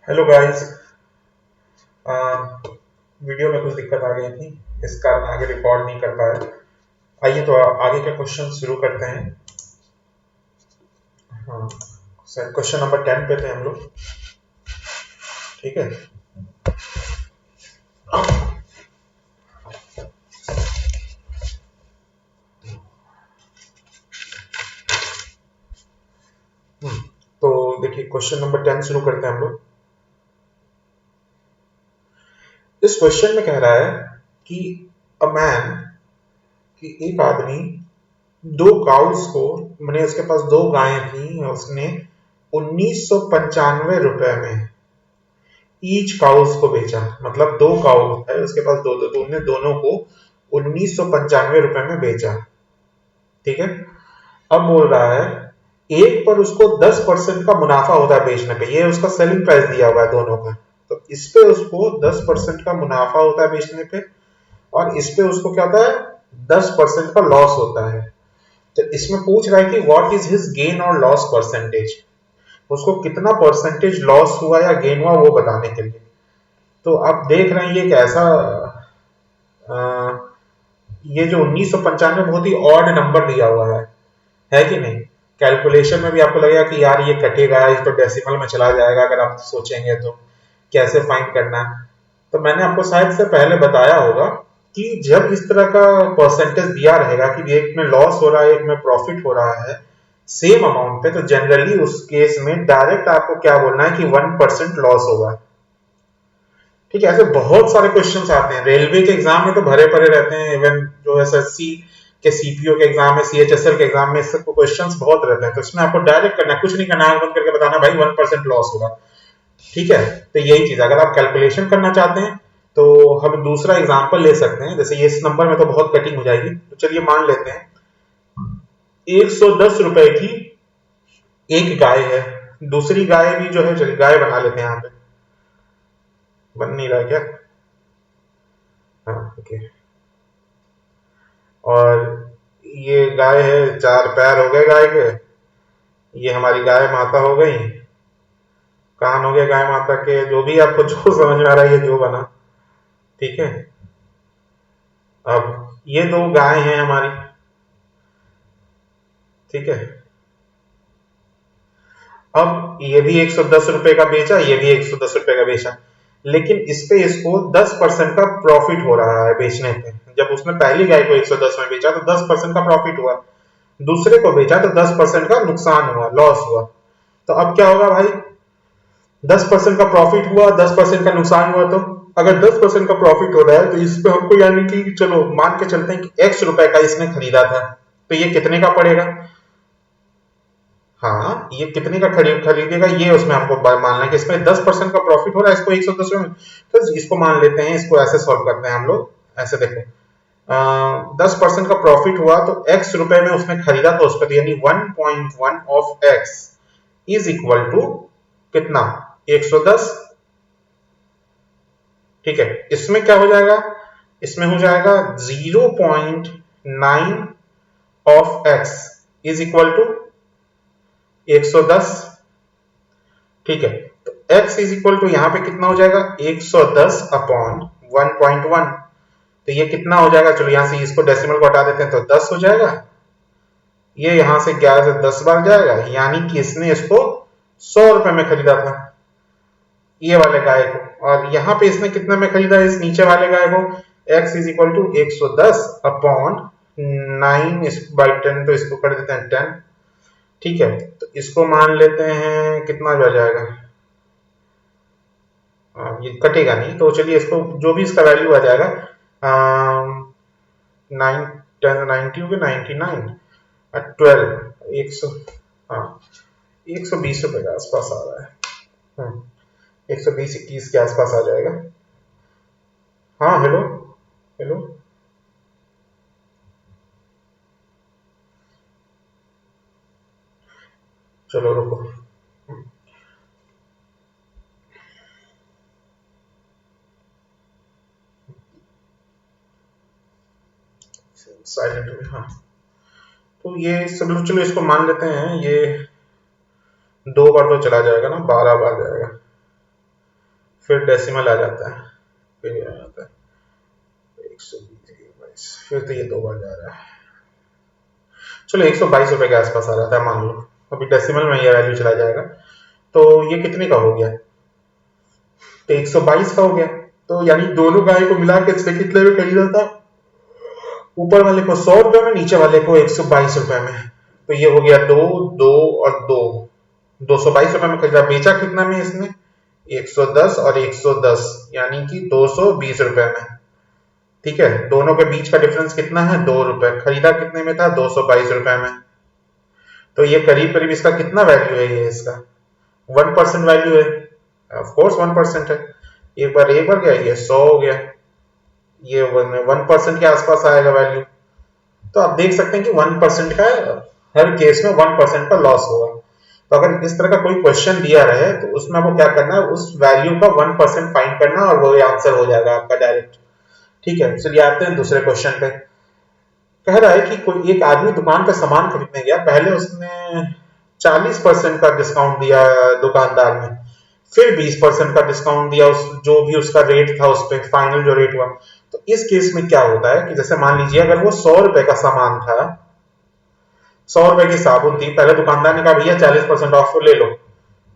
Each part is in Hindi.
Hello guys. वीडियो में कुछ दिक्कत आ गई थी, इस कारण आगे रिकॉर्ड नहीं कर पाए। आइए तो आगे के क्वेश्चन शुरू करते हैं। हाँ, सर क्वेश्चन नंबर 10 पे थे हम लोग। ठीक है। तो देखिए क्वेश्चन नंबर 10 शुरू करते हैं हम लोग। इस क्वेश्चन में कह रहा है कि अ मैन, कि एक आदमी दो काउस को, मैंने उसके पास दो गायें थी, उसने 1995 रुपए में ईच काउस को बेचा। मतलब दो काउ है उसके पास, दो दो, तो उन्होंने दोनों को 1995 रुपए में बेचा। ठीक है। अब बोल रहा है एक पर उसको 10% का मुनाफा होता है बेचने पे, ये उसका सेलिंग प्राइस दिया हुआ है दोनों का। तो इस पे उसको 10% का मुनाफा होता है बेचने पे, और इस पे उसको क्या होता है, 10% का लॉस होता है। तो इसमें पूछ रहा है कि व्हाट इज हिज गेन और लॉस परसेंटेज, उसको कितना परसेंटेज लॉस हुआ या गेन हुआ वो बताने के लिए। तो आप देख रहे हैं ये कैसा, ये जो 1995 बहुत ही ऑड नंबर दिया हुआ है कि नहीं। कैलकुलेशन में भी आपको लगेगा कि यार ये कटेगा, इस तो डेसिमल में चला जाएगा, अगर आप सोचेंगे तो कैसे फाइंड करना है। तो मैंने आपको शायद से पहले बताया होगा कि जब इस तरह का परसेंटेज दिया रहेगा कि एक में लॉस हो रहा है एक में प्रॉफिट हो रहा है सेम अमाउंट पे, तो जनरली उस केस में डायरेक्ट आपको क्या बोलना है कि 1% लॉस होगा। ठीक है। ऐसे बहुत सारे क्वेश्चंस आते हैं रेलवे के एग्जाम में, तो भरे पड़े रहते हैं। इवन जो एसएससी के सीपीओ के एग्जाम में, सीएचएसएल के एग्जाम में सब क्वेश्चंस बहुत रहते हैं। तो इसमें आपको डायरेक्ट करना है, कुछ नहीं करना है, बंद करके बताना भाई 1% लॉस होगा। ठीक है। तो यही चीज, अगर आप कैलकुलेशन करना चाहते हैं तो हम दूसरा एग्जाम्पल ले सकते हैं। जैसे ये इस नंबर में तो बहुत कटिंग हो जाएगी, तो चलिए मान लेते हैं 110 रुपए की एक गाय है, दूसरी गाय भी जो है, चलिए गाय बना लेते हैं यहाँ पे। बन नहीं रहा है क्या? हाँ, ओके। और ये गाय है, चार पैर हो गए गाय के, ये हमारी गाय माता हो गई, कान हो गए गाय माता के, जो भी आपको जो समझ में आ रहा है, ये जो बना। ठीक है। अब ये दो गाय हैं हमारी। ठीक है। अब ये भी 110 रुपए का बेचा, ये भी 110 रुपए का बेचा, लेकिन इस पे इसको 10% का प्रॉफिट हो रहा है बेचने पे। जब उसने पहली गाय को 110 में बेचा तो 10% का प्रॉफिट हुआ, दूसरे को बेचा तो 10% का नुकसान हुआ, लॉस हुआ। तो अब क्या होगा भाई, 10% का प्रॉफिट हुआ, 10% का नुकसान हुआ। तो अगर 10% का प्रॉफिट हो रहा है तो इस पे हमको, यानी कि चलो मान के चलते हैं कि x रुपए का इसने खरीदा था, तो ये कितने का पड़ेगा। हाँ, ये कितने का खरीदेगा, ये उसमें हमको मानना है कि इसमें 10% का प्रॉफिट हो रहा है, इसको 110 में। तो इसको मान लेते हैं, इसको ऐसे सॉल्व करते हैं हम लोग। ऐसे देखो, 10% का प्रॉफिट हुआ तो x रुपए में उसने खरीदा, तो उसका यानी 1.1 of x is equal to कितना, 110। ठीक है। इसमें क्या हो जाएगा, इसमें हो जाएगा 0.9 of x is equal to 110। ठीक है। तो x इज इक्वल टू यहाँ पे कितना हो जाएगा, 110 अपॉन 1.1। तो ये कितना हो जाएगा, चलो यहाँ से इसको डेसिमल को हटा देते हैं, तो 10 हो जाएगा। ये यहां से 11 से 10 बार जाएगा, यानी कि इसने इसको 100 रुपए में खरीदा था, ये वाले गाय को। और यहाँ पे इसने कितने में खरीदा, इस नीचे वाले गाय को, x is equal to 110 upon 9 by 10, तो इसको कर देते हैं 10। ठीक है। तो इसको मान लेते हैं, कितना आ जाएगा, ये कटेगा नहीं, तो चलिए इसको जो भी इसका वैल्यू आ जाएगा, 9 10 90 हो गया, 99 12 100, हाँ 120 रुपए के आसपास आ रहा है। 120 21 के आसपास आ जाएगा। हाँ, हेलो हेलो। चलो रुको, साइलेंट में। हाँ, तो ये सब लोग, चलो इसको मान लेते हैं, ये दो बार तो चला जाएगा ना, 12 बार जाएगा। फिर डेसिमल आ जाता है, फिर ये आ जाता है 120, फिर तो ये 2 बार जा रहा है। चलो 122 रुपए के आसपास आ जाता है मान लो, अभी डेसिमल में ये वैल्यू चला जाएगा। तो ये कितने का हो गया, तो 122 का हो गया। तो यानी दोनों गाय को मिला के इसने कितने में खरीदा था, ऊपर वाले को 100 रुपए में, नीचे वाले को 122 रुपए में। तो ये हो गया 2, 2 और 2, 222 रुपए में खरीदा। बेचा कितना में इसने, 110 और 110, यानी कि 220 रुपए में। ठीक है, दोनों के बीच का डिफरेंस कितना है, 2 रुपए। खरीदा कितने में था, 222 रुपए में। तो ये करीब करीब इसका कितना वैल्यू है, ये इसका 1% वैल्यू है, ऑफ कोर्स 1% है। एक बार गया, ये 100 हो गया, ये 1% के आसपास आएगा वैल्यू। तो आप देख सकते हैं कि 1% का हर केस में 1% का लॉस होगा। तो अगर इस तरह का कोई क्वेश्चन दिया रहे तो उसमें आपको क्या करना है, उस वैल्यू का 1% फाइंड करना और वो आंसर हो जाएगा आपका डायरेक्ट। ठीक है, चलिए आते हैं दूसरे क्वेश्चन पे। कह रहा है कि कोई एक आदमी दुकान पे सामान खरीदने गया, पहले उसने 40% का डिस्काउंट दिया दुकानदार ने, फिर 20% का डिस्काउंट दिया, उस जो भी उसका रेट था उस पर फाइनल जो रेट हुआ। तो इस केस में क्या होता है कि जैसे मान लीजिए अगर वो 100 रुपए का सामान था, 100 रुपए की साबुन थी, पहले दुकानदार ने कहा भैया 40% ऑफ ले लो,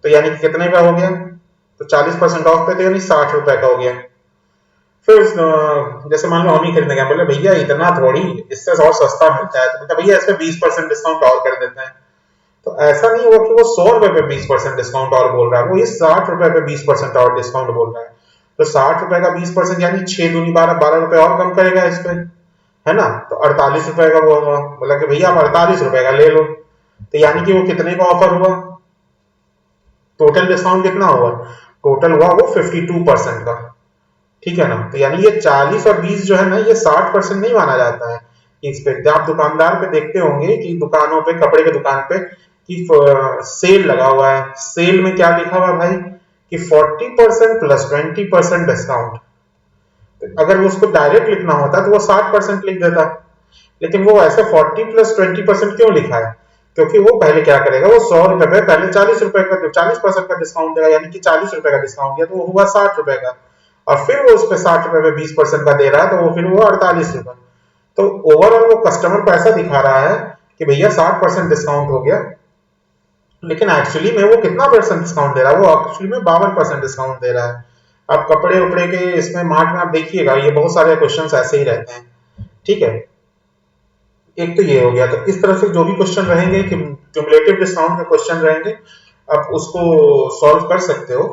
तो यानी कि कितने का हो गया, तो 40% ऑफ पे तो यानी 60 रुपए का हो गया। फिर जैसे मान लो हम ही खरीदने गए, बोले भैया इतना थोड़ी, इससे और सस्ता मिलता है, तो मतलब भैया इसमें 20% डिस्काउंट और कर देते हैं। तो ऐसा नहीं हुआ कि वो 100 रुपए पे 20% डिस्काउंट और बोल रहा है, वो इस 60 रुपए पे 20% और डिस्काउंट बोल रहा है। तो 60 रुपए का 20% यानी 6 दूनी 12, 12 रुपए और कम करेगा इस पे, है ना। तो 48 रुपए का वो हुआ, बोला कि भैया आप 48 रुपए का ले लो। तो यानी कि वो कितने का ऑफर हुआ, टोटल डिस्काउंट कितना हुआ, टोटल हुआ वो 52% का। ठीक है ना। तो यानी ये 40 और 20 जो है ना, ये 60% नहीं माना जाता है इस पे। आप दुकानदार पे देखते होंगे कि दुकानों पे, कपड़े की दुकान पे कि सेल लगा हुआ है, सेल में क्या लिखा हुआ है भाई कि 40% प्लस 20% डिस्काउंट। तो अगर वो उसको डायरेक्ट लिखना होता तो वो 60% लिख देता, लेकिन वो ऐसे 40 प्लस 20% क्यों लिखा है, क्योंकि वो पहले क्या करेगा, वो 100 रुपए पे पहले 40 रुपए का 40% का डिस्काउंट देगा, यानी कि 40 रुपए का डिस्काउंट दिया तो वो हुआ 60 रुपए का, और फिर वो उस पे 60 रुपए पे 20% का दे रहा है, तो वो फिर वो 48 रुपए। तो ओवरऑल वो कस्टमर को ऐसा दिखा रहा है कि भैया 60% डिस्काउंट हो गया, लेकिन एक्चुअली में वो कितना परसेंट डिस्काउंट दे रहा है, वो एक्चुअली में 52% डिस्काउंट दे रहा है। आप कपड़े उपड़े के इसमें मार्ट में आप देखिएगा, ये बहुत सारे क्वेश्चंस ऐसे ही रहते हैं। ठीक है, एक तो ये हो गया। तो इस तरह से जो भी क्वेश्चन रहेंगे, क्यूमुलेटिव डिस्काउंट के क्वेश्चन रहेंगे, आप उसको सॉल्व कर सकते हो।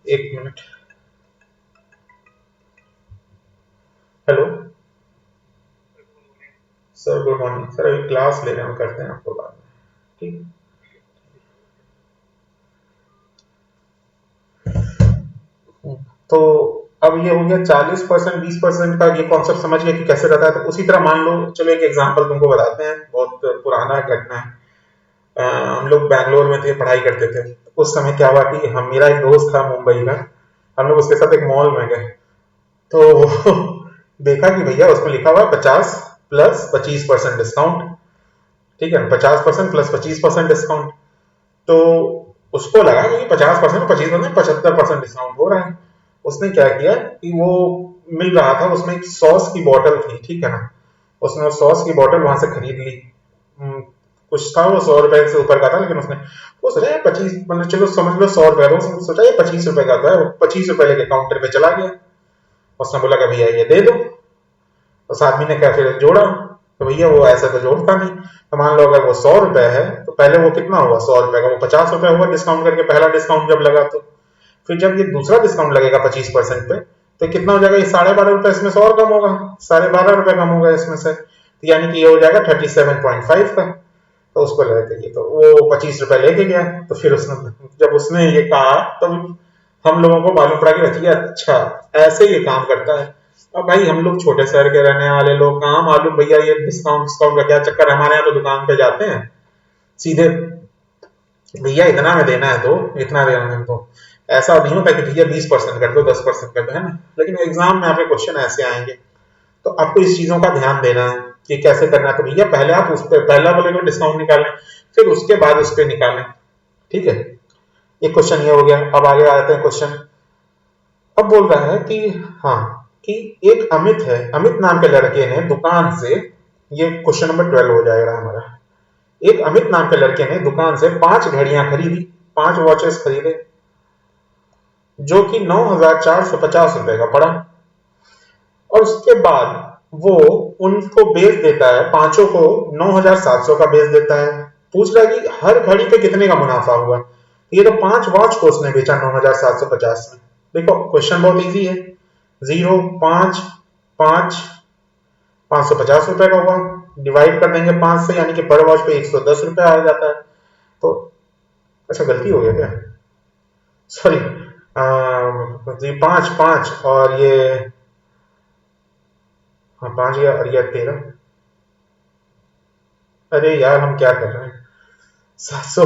एक minute, hello sir, good morning sir, अभी क्लास ले रहे हैं, हम करते हैं आपको बाद में। ठीक, तो अब ये हो गया 40% 20% का, ये कॉन्सेप्ट समझ गए कि कैसे रहता है। तो उसी तरह मान लो, चलो एक एग्जांपल तुमको बताते हैं, बहुत पुराना घटना है। हम लोग बैंगलोर में थे, पढ़ाई करते थे। उस समय क्या हुआ कि हम, मेरा एक दोस्त था मुंबई में, हम लोग उसके साथ एक मॉल में गए, तो देखा कि भैया उसमें लिखा हुआ है 50 प्लस 25% डिस्काउंट। ठीक है, 50% प्लस 25% डिस्काउंट। तो उसको लगा कि 50% 25%, 75% डिस्काउंट हो रहा है। उसने क्या किया कि वो मिल रहा था, उसमें एक सॉस की बोतल थी, ठीक है ना, उसने वो सॉस की बोतल वहां से खरीद ली। कुछ था वो 100 रुपए से ऊपर का था, लेकिन उसने वो सोचा 25, मतलब चलो समझ लो 100 रुपए, उसने सोचा ये 25 रुपए का था, 25 रुपए लेके काउंटर पे चला गया। उसने बोला कि भैया ये दे दो। उस आदमी ने क्या फिर जोड़ा, तो भैया वो ऐसे तो जोड़ता नहीं। तो मान लो अगर वो 100 रुपए है, तो पहले वो कितना हुआ, 100 रुपए का वो 50 रुपए हुआ डिस्काउंट करके, पहला डिस्काउंट जब लगा। तो फिर जब ये दूसरा डिस्काउंट लगेगा 25% पे, तो कितना हो जाएगा, ये 12.5 रुपए इसमें से और कम होगा, 12.5 रुपए कम होगा इसमें से, तो यानी कि ये हो जाएगा 37.5 का। तो उसको लगा चाहिए, तो वो 25 रुपए लेके गया। तो फिर उसने, जब उसने ये कहा, तब हम लोगों को मालूम पड़ा कि भैया अच्छा ऐसे ये काम करता है। अब भाई हम लोग छोटे शहर के रहने वाले लोग, कहाँ मालूम भैया ये डिस्काउंट डिस्काउंट का क्या चक्कर है। हमारे यहाँ तो दुकान पे जाते हैं सीधे, भैया इतना में देना है तो इतना देना है, तो ऐसा नहीं होता कि भैया 20% कर दो, 10% कर दो, है ना। लेकिन एग्जाम में आपके क्वेश्चन ऐसे आएंगे, तो आपको इस चीजों का ध्यान देना है कि कैसे करना है। तो भैया पहले आप उस पर पहला वाले को डिस्काउंट निकालें, फिर उसके बाद उस पर निकालें। ठीक है, एक क्वेश्चन ये हो गया। अब आगे आते हैं क्वेश्चन, अब बोल रहा है कि हाँ, कि एक अमित है, अमित नाम के लड़के ने दुकान से, ये क्वेश्चन नंबर 12 हो जाएगा हमारा। एक अमित नाम के लड़के ने दुकान से 5 घड़ियां खरीदी, 5 वॉचेस खरीदे, जो कि 9,450 रुपए का पड़ा, और उसके बाद वो उनको बेच देता है, पांचों को 9,700 का बेच देता है। पूछ रहा है कि हर घड़ी पे कितने का मुनाफा हुआ। ये तो 5 वॉच को उसने बेचा 9,750 में। देखो क्वेश्चन बहुत इजी है, 0 5 5 550 रुपए का हुआ, डिवाइड कर देंगे 5 से, यानी कि पर वॉच पे 110 रुपए आ जाता है। तो अच्छा गलती हो गया क्या, सॉरी, जी 5 5 और ये, हाँ 5 या और ये 13, अरे यार हम क्या कर रहे हैं, 700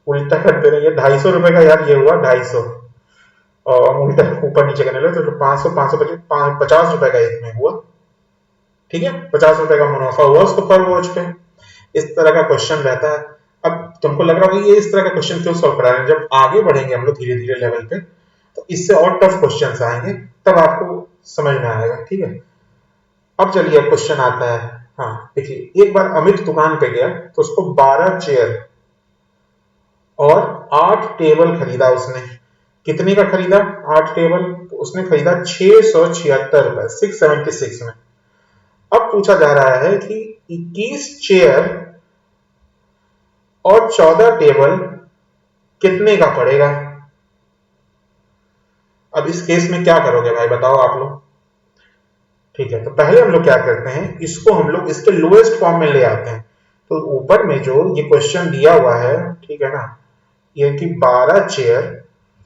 उल्टा कर दे रहे हैं, ये 250 रुपए का यार, ये हुआ 250, और हम उल्टा ऊपर नीचे करने लगे तो 500 550 50 रुपए का एक में हुआ, ठीक है, 50 रुपए का मुनाफा हुआ उसको पर वॉच पे। इस तरह का क्वेश्चन रहता है। अब तुमको लग रहा होगा ये इस तरह का क्वेश्चन क्यों सॉल्व करा रहे हैं, जब आगे बढ़ेंगे हम लोग धीरे धीरे लेवल पे तो इससे और टफ क्वेश्चन आएंगे, तब आपको समझ में आएगा, ठीक है। अब चलिए क्वेश्चन आता है, हाँ देखिए, एक बार अमित दुकान पे गया तो उसको 12 चेयर और 8 टेबल खरीदा उसने। कितने का खरीदा 8 टेबल, तो उसने खरीदा 676 रुपए, 676 में। अब पूछा जा रहा है कि 21 चेयर और 14 टेबल कितने का पड़ेगा। अब इस केस में क्या करोगे भाई, बताओ आप लोग। ठीक है, तो पहले हम लोग क्या करते हैं, इसको हम लोग इसके लोएस्ट फॉर्म में ले आते हैं। तो ऊपर में जो ये क्वेश्चन दिया हुआ है, ठीक है ना, ये कि 12 चेयर,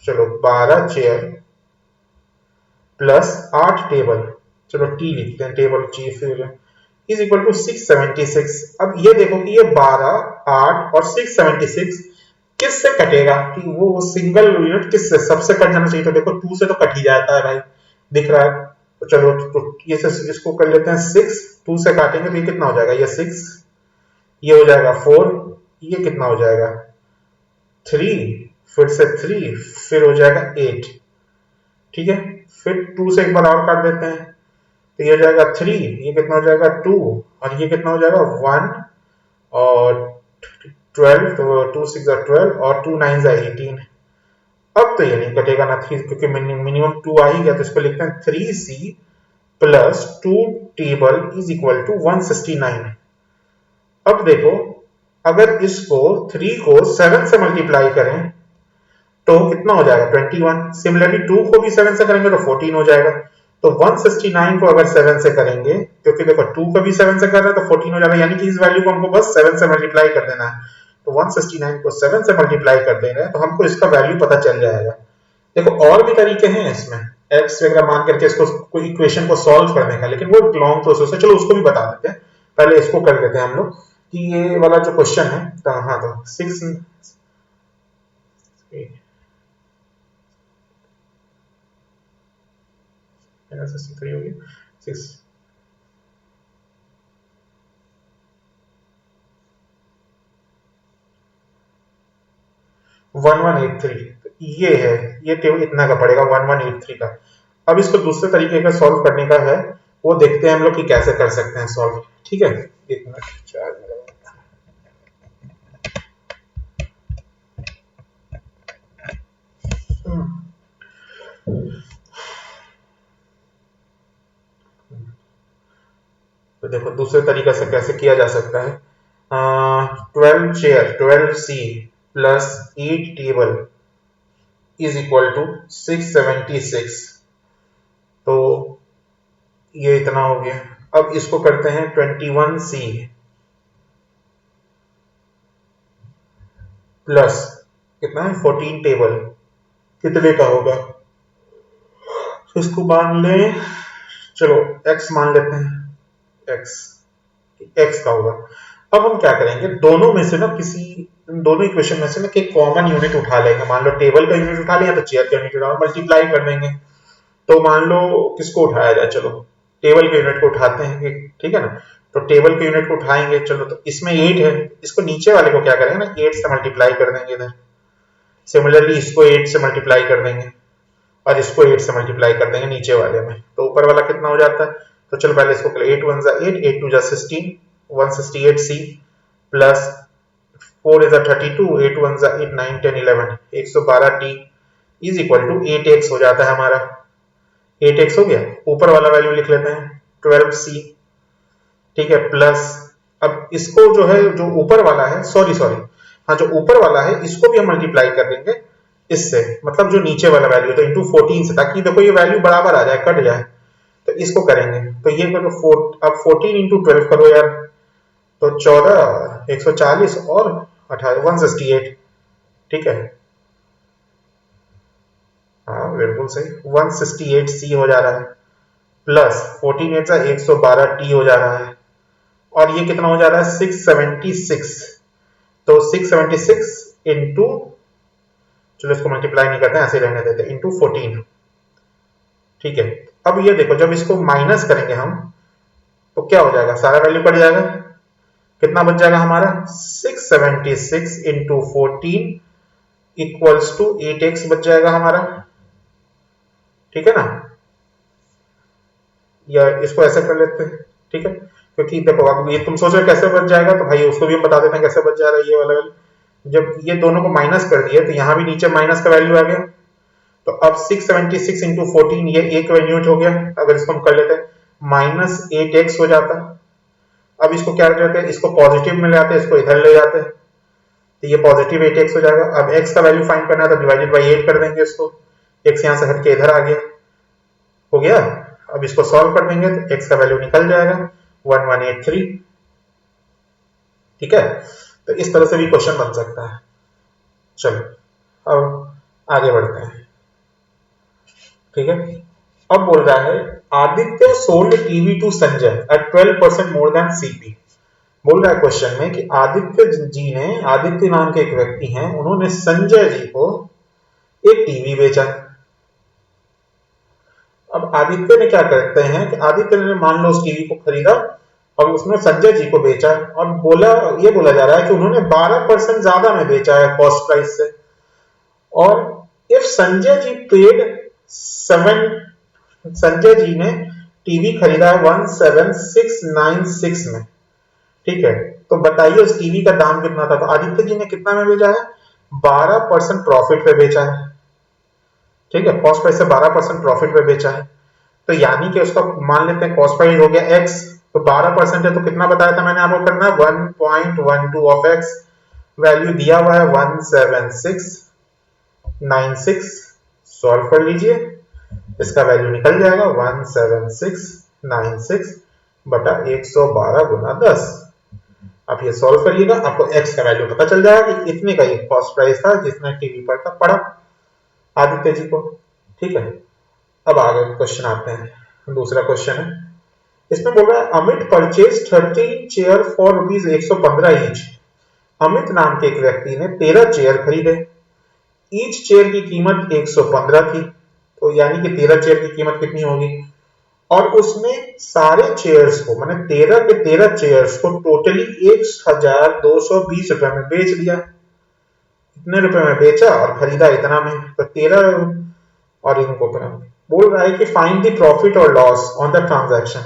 चलो 12 चेयर प्लस 8 टेबल, चलो टी लिखते हैं, टेबल ची, फिर इज इक्वल टू 676। अब ये देखो कि ये 12 8 और 676 किससे कटेगा, कि वो सिंगल यूनिट किससे, सबसे कट जाना चाहिए। तो देखो 2 से तो कट ही जाता है भाई, दिख रहा है। तो चलो तो ये से इसको कर लेते हैं 6, 2 से काटेंगे तो ये कितना हो जाएगा, ये 6, ये हो जाएगा 4, ये कितना हो जाएगा 3, फिर से 3, फिर हो जाएगा 8, ठीक है। फिर 2 से एक बार और काट देते हैं तो ये हो जाएगा 3, ये कितना हो जाएगा 2, और ये कितना हो जाएगा 1 और 12, तो 2 6 12 और 2 9 18। अब तो ये नहीं कटेगा ना 3, क्योंकि मिनिमम 2 आ ही गया, तो इसको लिखते हैं 3c plus 2 table is equal to 169। अब देखो, अगर इसको 3 को 7 से मल्टीप्लाई करें तो कितना हो जाएगा 21। सिमिलरली 2 को भी 7 से करेंगे तो 14 हो जाएगा। तो 169 को अगर 7 से करेंगे, क्योंकि देखो 2 को भी 7 से कर रहा है तो 14 हो जाएगा, यानी कि इस वैल्यू को हमको बस 7 से मल्टीप्लाई कर देना है। तो 169 को 7 से मल्टीप्लाई कर देंगे तो हमको इसका वैल्यू पता चल जाएगा। देखो और भी तरीके हैं इसमें, एक्स वगैरह मान करके इसको कोई इक्वेशन को सॉल्व करने का, लेकिन वो लॉन्ग प्रोसेस है, चलो उसको भी बता देते हैं। पहले इसको कर लेते हैं हम लोग कि ये वाला जो क्वेश्चन है, तो हाँ, तो 6 63 होगी 6, 1183, तो ये है, ये टेबल इतना का पड़ेगा 1183 का। अब इसको दूसरे तरीके का सॉल्व करने का है, वो देखते हैं हम लोग कि कैसे कर सकते हैं सॉल्व, ठीक है। एक मिनट, चार्ज में लगाओ। तो देखो दूसरे तरीके से कैसे किया जा सकता है। 12 chair 12c plus 8 table is equal to 676। तो ये इतना हो गया। अब इसको करते हैं 21c प्लस कितना है 14 टेबल, कितने का होगा, तो इसको मान ले, चलो x मान लेते हैं, x का होगा। अब हम क्या करेंगे, दोनों में से ना किसी, दोनों इक्वेशन में से ना एक कॉमन यूनिट उठा लेंगे। मान लो टेबल का यूनिट उठा लिया तो चेयर का यूनिट उठा, मल्टीप्लाई कर देंगे। तो मान लो किसको उठाया जाए, चलो टेबल के यूनिट को उठाते हैं, ठीक है ना। तो टेबल के यूनिट को उठाएंगे, चलो तो इसमें 8 है, इसको नीचे वाले को क्या करेंगे ना 8 से मल्टीप्लाई कर देंगे इधर। सिमिलरली इसको 8 से मल्टीप्लाई कर देंगे, और इसको 8 से मल्टीप्लाई कर देंगे नीचे वाले में, तो ऊपर वाला कितना हो जाता है। तो चलो पहले इसको 8 1 जा 8, 8 2 जा 16, 168c प्लस 4 is 32, 8 1 जा 8, 9 10 11, 112t is equal to 8x हो जाता है हमारा। 8x हो गया, ऊपर वाला वैल्यू लिख लेते हैं 12c, ठीक है, प्लस अब इसको जो है, जो ऊपर वाला है, सॉरी सॉरी, हाँ जो ऊपर वाला है इसको भी हम मल्टीप्लाई कर देंगे इससे, मतलब जो नीचे वाला वैल्यू था इंटू 14 से, ताकि देखो ये वैल्यू बराबर आ जाए, कट जाए। तो इसको करेंगे तो ये करो अब 14 इंटू 12 करो यार, तो 14 140 और 18 168, ठीक है, हाँ बिल्कुल सही 168c हो जा रहा है, प्लस 14 8 112t हो जा रहा है, और ये कितना हो जा रहा है 676, तो 676 इंटू, चलो इसको मल्टीप्लाई नहीं करते ऐसे रहने देते, इंटू 14, ठीक है। अब ये देखो जब इसको माइनस करेंगे हम तो क्या हो जाएगा, सारा वैल्यू कट जाएगा, कितना बच जाएगा हमारा 676 इंटू 14 इक्वल्स टू 8x बच जाएगा हमारा, ठीक है ना, या इसको ऐसे कर लेते हैं, ठीक है, क्योंकि देखो अब ये तुम सोच रहे कैसे बच जाएगा, तो भाई उसको भी हम बता देते हैं कैसे बच जा रहा है ये वाला वैल्यू। जब ये दोनों को माइनस कर दिए तो यहाँ भी नीचे माइनस का वैल्यू आ गया, तो अब 676 इंटू 14 ये एक यूनिट हो गया, अगर इसको हम कर लेते हैं माइनस 8x हो जाता। अब इसको क्या करते हैं, इसको पॉजिटिव में ले आते हैं, इसको इधर ले जाते हैं, तो ये पॉजिटिव 8x हो जाएगा। अब x का वैल्यू फाइंड करना है तो डिवाइडेड बाई 8 कर देंगे इसको, x यहाँ से हट के इधर आ गया, हो गया। अब इसको सॉल्व कर देंगे तो x का वैल्यू निकल जाएगा 1183, ठीक है। तो इस तरह से भी क्वेश्चन बन सकता है। चलो अब आगे बढ़ते हैं, ठीक है। अब बोल रहा है Aditya sold TV to Sanjay at 12% more than CP. बोल रहा है क्वेश्चन में कि आदित्य जी ने, आदित्य नाम के एक व्यक्ति हैं, उन्होंने संजय जी को एक टीवी बेचा। अब आदित्य ने क्या करते हैं कि आदित्य ने मान लो उस टीवी को खरीदा और उसने संजय जी को बेचा, और ये बोला जा रहा है कि उन्होंने 12% ज्यादा में बेचा है कॉस्ट प्राइस से, और इफ संजय जी पेड 7, संजय जी ने टीवी खरीदा है 17696 में, ठीक है, तो बताइए उस टीवी का दाम कितना था। तो आदित्य जी ने कितना में बेचा है, 12% प्रॉफिट पे बेचा है, ठीक है, कॉस्ट प्राइस से 12% प्रॉफिट पे बेचा है। तो यानी कि उसका मान लेते हैं कॉस्ट प्राइस हो गया x, तो 12% है तो कितना बताया था मैंने आपको करना है 1.12 ऑफ x, वैल्यू दिया हुआ है 17696, सॉल्व कर लीजिए, इसका वैल्यू निकल जाएगा 17696 बटा 112 गुना 10। आप ये सॉल्व करिएगा, आपको x का वैल्यू पता चल जाएगा कि इतने का ये कॉस्ट प्राइस था जिसने टीवी पर था पड़ा आदित्य जी को, ठीक है। अब आगे क्वेश्चन आते हैं, दूसरा क्वेश्चन है, इसमें बोल रहा है Amit purchase 13 chair for rupees 115 each. Amit नाम के एक व्यक्ति ने 13 चेयर खरीदे, ईच चेयर की कीमत 115 थी, तो यानी कि 13 चेयर की कीमत कितनी होगी, और उसने सारे चेयर्स को, माने 13 के 13 चेयर्स को टोटली 1220 रुपए में बेच दिया। इतने रुपए में बेचा और खरीदा इतना में, तो 13, और इनको बोल रहा है कि फाइंड द प्रॉफिट और लॉस ऑन द ट्रांजैक्शन।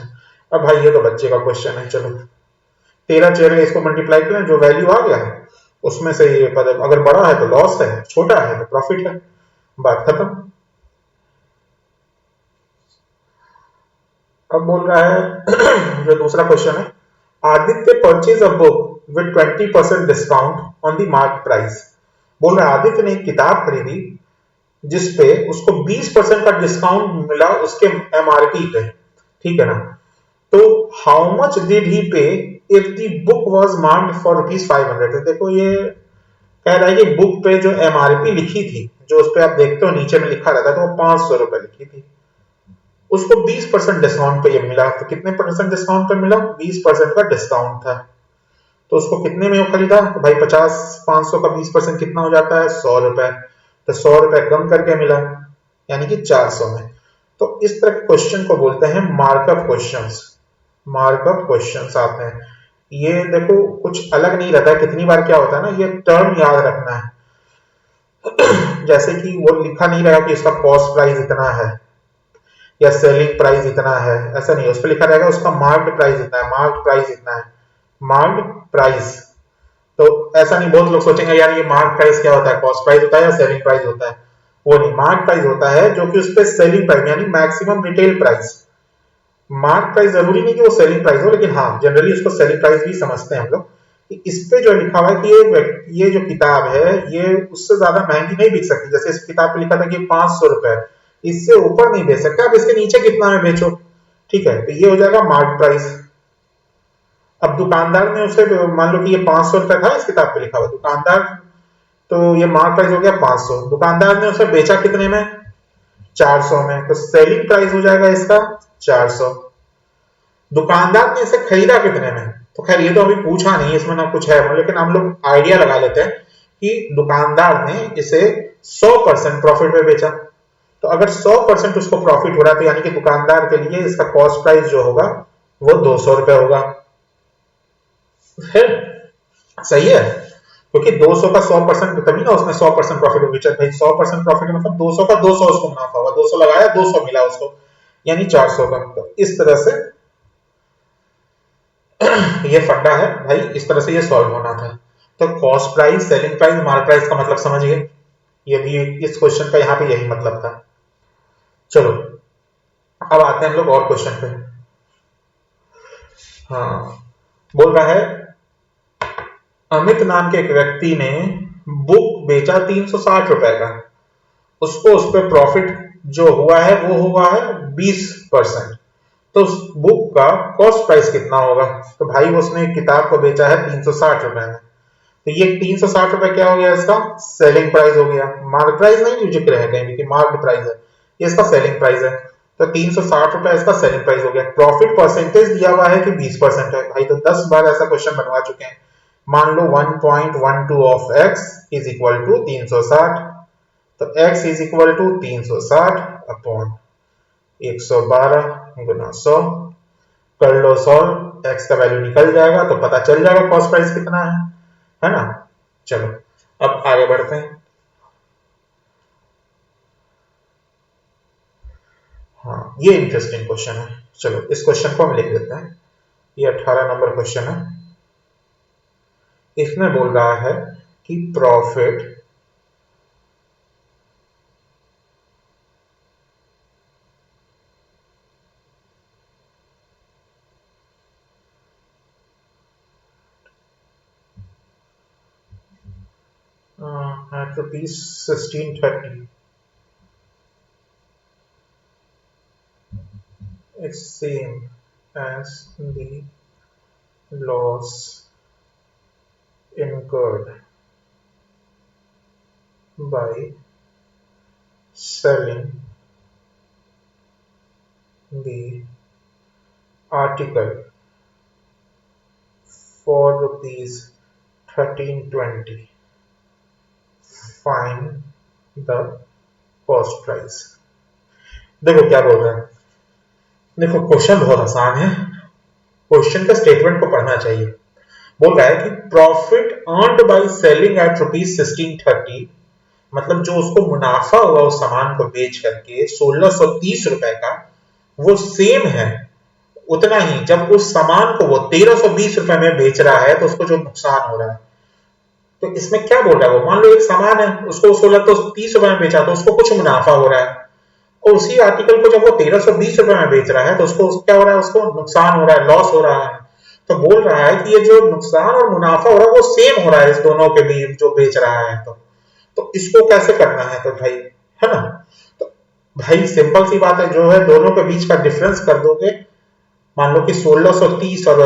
अब भाई ये तो बच्चे का क्वेश्चन है, चलो 13 चेयर है, इसको मल्टीप्लाई करें, जो वैल्यू आ गया है उसमें से ये पद, अगर बड़ा है तो लॉस है, छोटा है तो प्रॉफिट है, बात खत्म। अब बोल रहा है जो दूसरा क्वेश्चन है, Aditya purchase a book with 20% discount on the mark price. बोल रहा है आदित्य ने एक किताब खरीदी जिसपे उसको 20% का डिस्काउंट मिला उसके एमआरपी पे, ठीक है ना, तो हाउ मच डिड ही पे if the book was marked for ₹500। तो देखो ये कह रहा है कि बुक पे जो एमआरपी लिखी थी, जो उस पे आप देखते हो नीचे में लिखा रहता है, तो वो 500 रुपए लिखी थी, उसको 20% डिस्काउंट पे ये मिला। तो कितने परसेंट डिस्काउंट पे मिला, 20% का डिस्काउंट था, तो उसको कितने में वो खरीदा, तो भाई 50 500 का 20% कितना हो जाता है 100 रुपए, तो 100 रुपए कम करके मिला, यानी कि 400 में। तो इस तरह के क्वेश्चन को बोलते हैं मार्कअप क्वेश्चंस। मार्कअप क्वेश्चंस आते हैं, ये देखो कुछ अलग नहीं रहता है, कितनी बार क्या होता है ना, ये टर्म याद रखना है। जैसे कि वो लिखा नहीं रहा कि इसका कॉस्ट प्राइस इतना है या सेलिंग प्राइस इतना है, ऐसा नहीं है। उस पर लिखा रहेगा उसका मार्क्ड प्राइस इतना है, मार्क्ड प्राइस इतना है, मार्क्ड प्राइस। तो ऐसा नहीं, बहुत लोग सोचेंगे यार ये मार्क प्राइस क्या होता है, कॉस्ट प्राइस होता है या सेलिंग प्राइस होता है। वो नहीं, मार्क प्राइस होता है जो कि उस पर सेलिंग प्राइस यानी maximum retail price. Mark price जरूरी नहीं कि वो सेलिंग प्राइस हो, लेकिन हाँ जनरली उसको सेलिंग प्राइस भी समझते हैं हम लोग। कि इस पे जो लिखा हुआ है कि ये जो किताब है ये उससे ज्यादा महंगी नहीं बिक सकती। जैसे इस किताब पे लिखा था कि 500 रुपए, इससे ऊपर नहीं बेच सकते, आप इसके नीचे कितना में बेचो, ठीक है, तो ये हो जाएगा मार्क प्राइस। अब दुकानदार ने उसे, मान लो कि ये 500 रुपए था इस किताब पे लिखा हुआ, दुकानदार, तो ये मार्क प्राइस हो गया 500, दुकानदार ने उसे बेचा कितने में, 400 में, तो सेलिंग प्राइस हो जाएगा इसका 400। दुकानदार ने इसे खरीदा कितने में, तो खैर ये तो अभी पूछा नहीं इसमें ना कुछ है, लेकिन हम लोग आइडिया लगा लेते हैं कि दुकानदार ने इसे 100% प्रॉफिट में बेचा। तो अगर 100% उसको प्रॉफिट हो रहा है तो यानी कि दुकानदार के लिए इसका कॉस्ट प्राइस जो होगा वो 200 रुपए होगा, है सही है, क्योंकि 200 का 100% तभी ना उसमें 100% प्रॉफिट होगी। भाई 100% प्रॉफिट मतलब 200 का 200 उसको मुनाफा हुआ, 200 लगाया 200 मिला उसको, यानी 400 का। तो इस तरह से ये फंडा है भाई, इस तरह से ये सॉल्व होना था। तो cost price, selling price, mark price का मतलब समझ गए, ये भी इस क्वेश्चन का यहाँ पे यही मतलब था। चलो अब आते हैं हम लोग और क्वेश्चन पे। हाँ, बोल रहा है अमित नाम के एक व्यक्ति ने बुक बेचा 360 रुपए का, उसको उस पर प्रॉफिट जो हुआ है वो हुआ है 20%। तो उस बुक का कॉस्ट प्राइस कितना होगा, तो भाई उसने किताब को बेचा है 360 रुपए में, तो ये 360 रुपए क्या हो गया, इसका सेलिंग प्राइस हो गया। मार्क प्राइस नहीं जिक्र है कहीं भी कि मार्क प्राइस है, ये इसका सेलिंग प्राइस है। तो 360 रुपए इसका सेलिंग प्राइस हो गया। प्रॉफिट परसेंटेज दिया हुआ है कि 20% है, भाई तो 10 बार ऐसा क्वेश्चन बनवा चुके हैं। मान लो 1.12 of x is equal to 360, तो x is equal to 360 upon 112 गुना 100, कर लो सॉल्व, x का वैल्यू निकल जाएगा तो पता चल जाएगा कॉस्ट प्राइस कितना है ना। चलो अब आगे बढ़ते हैं। हाँ ये इंटरेस्टिंग क्वेश्चन है, चलो इस क्वेश्चन को हम लिख देते हैं। ये 18 नंबर क्वेश्चन है। इसमें बोल रहा है कि profit at rupees 1630 is same as the loss incurred by selling the article for rupees 1320. Find the cost price। देखो क्या बोल रहे हैं, देखो क्वेश्चन बहुत आसान है, क्वेश्चन का स्टेटमेंट को पढ़ना चाहिए। बोल रहा है कि profit earned by selling at rupees 1630, मतलब जो उसको मुनाफा हुआ उस सामान को बेच करके 1630 रुपए का, वो सेम है उतना ही जब उस सामान को वो 1320 रुपए में बेच रहा है तो उसको जो नुकसान हो रहा है। तो इसमें क्या बोल रहा है, वो मान लो एक सामान है उसको 1630 रुपए में बेचा तो उसको कुछ मुनाफा हो रहा है, और उसी आर्टिकल को जब वो 1320 रुपए में बेच रहा है तो उसको क्या हो रहा है, उसको नुकसान हो रहा है, लॉस हो रहा है। तो बोल रहा है कि ये जो नुकसान और मुनाफा हो रहा है वो सेम हो रहा है इस दोनों के बीच जो बेच रहा है। तो इसको कैसे करना है, तो भाई है ना, तो भाई सिंपल सी बात है, जो है दोनों के बीच का डिफरेंस कर दोगे। मान लो कि 1630 और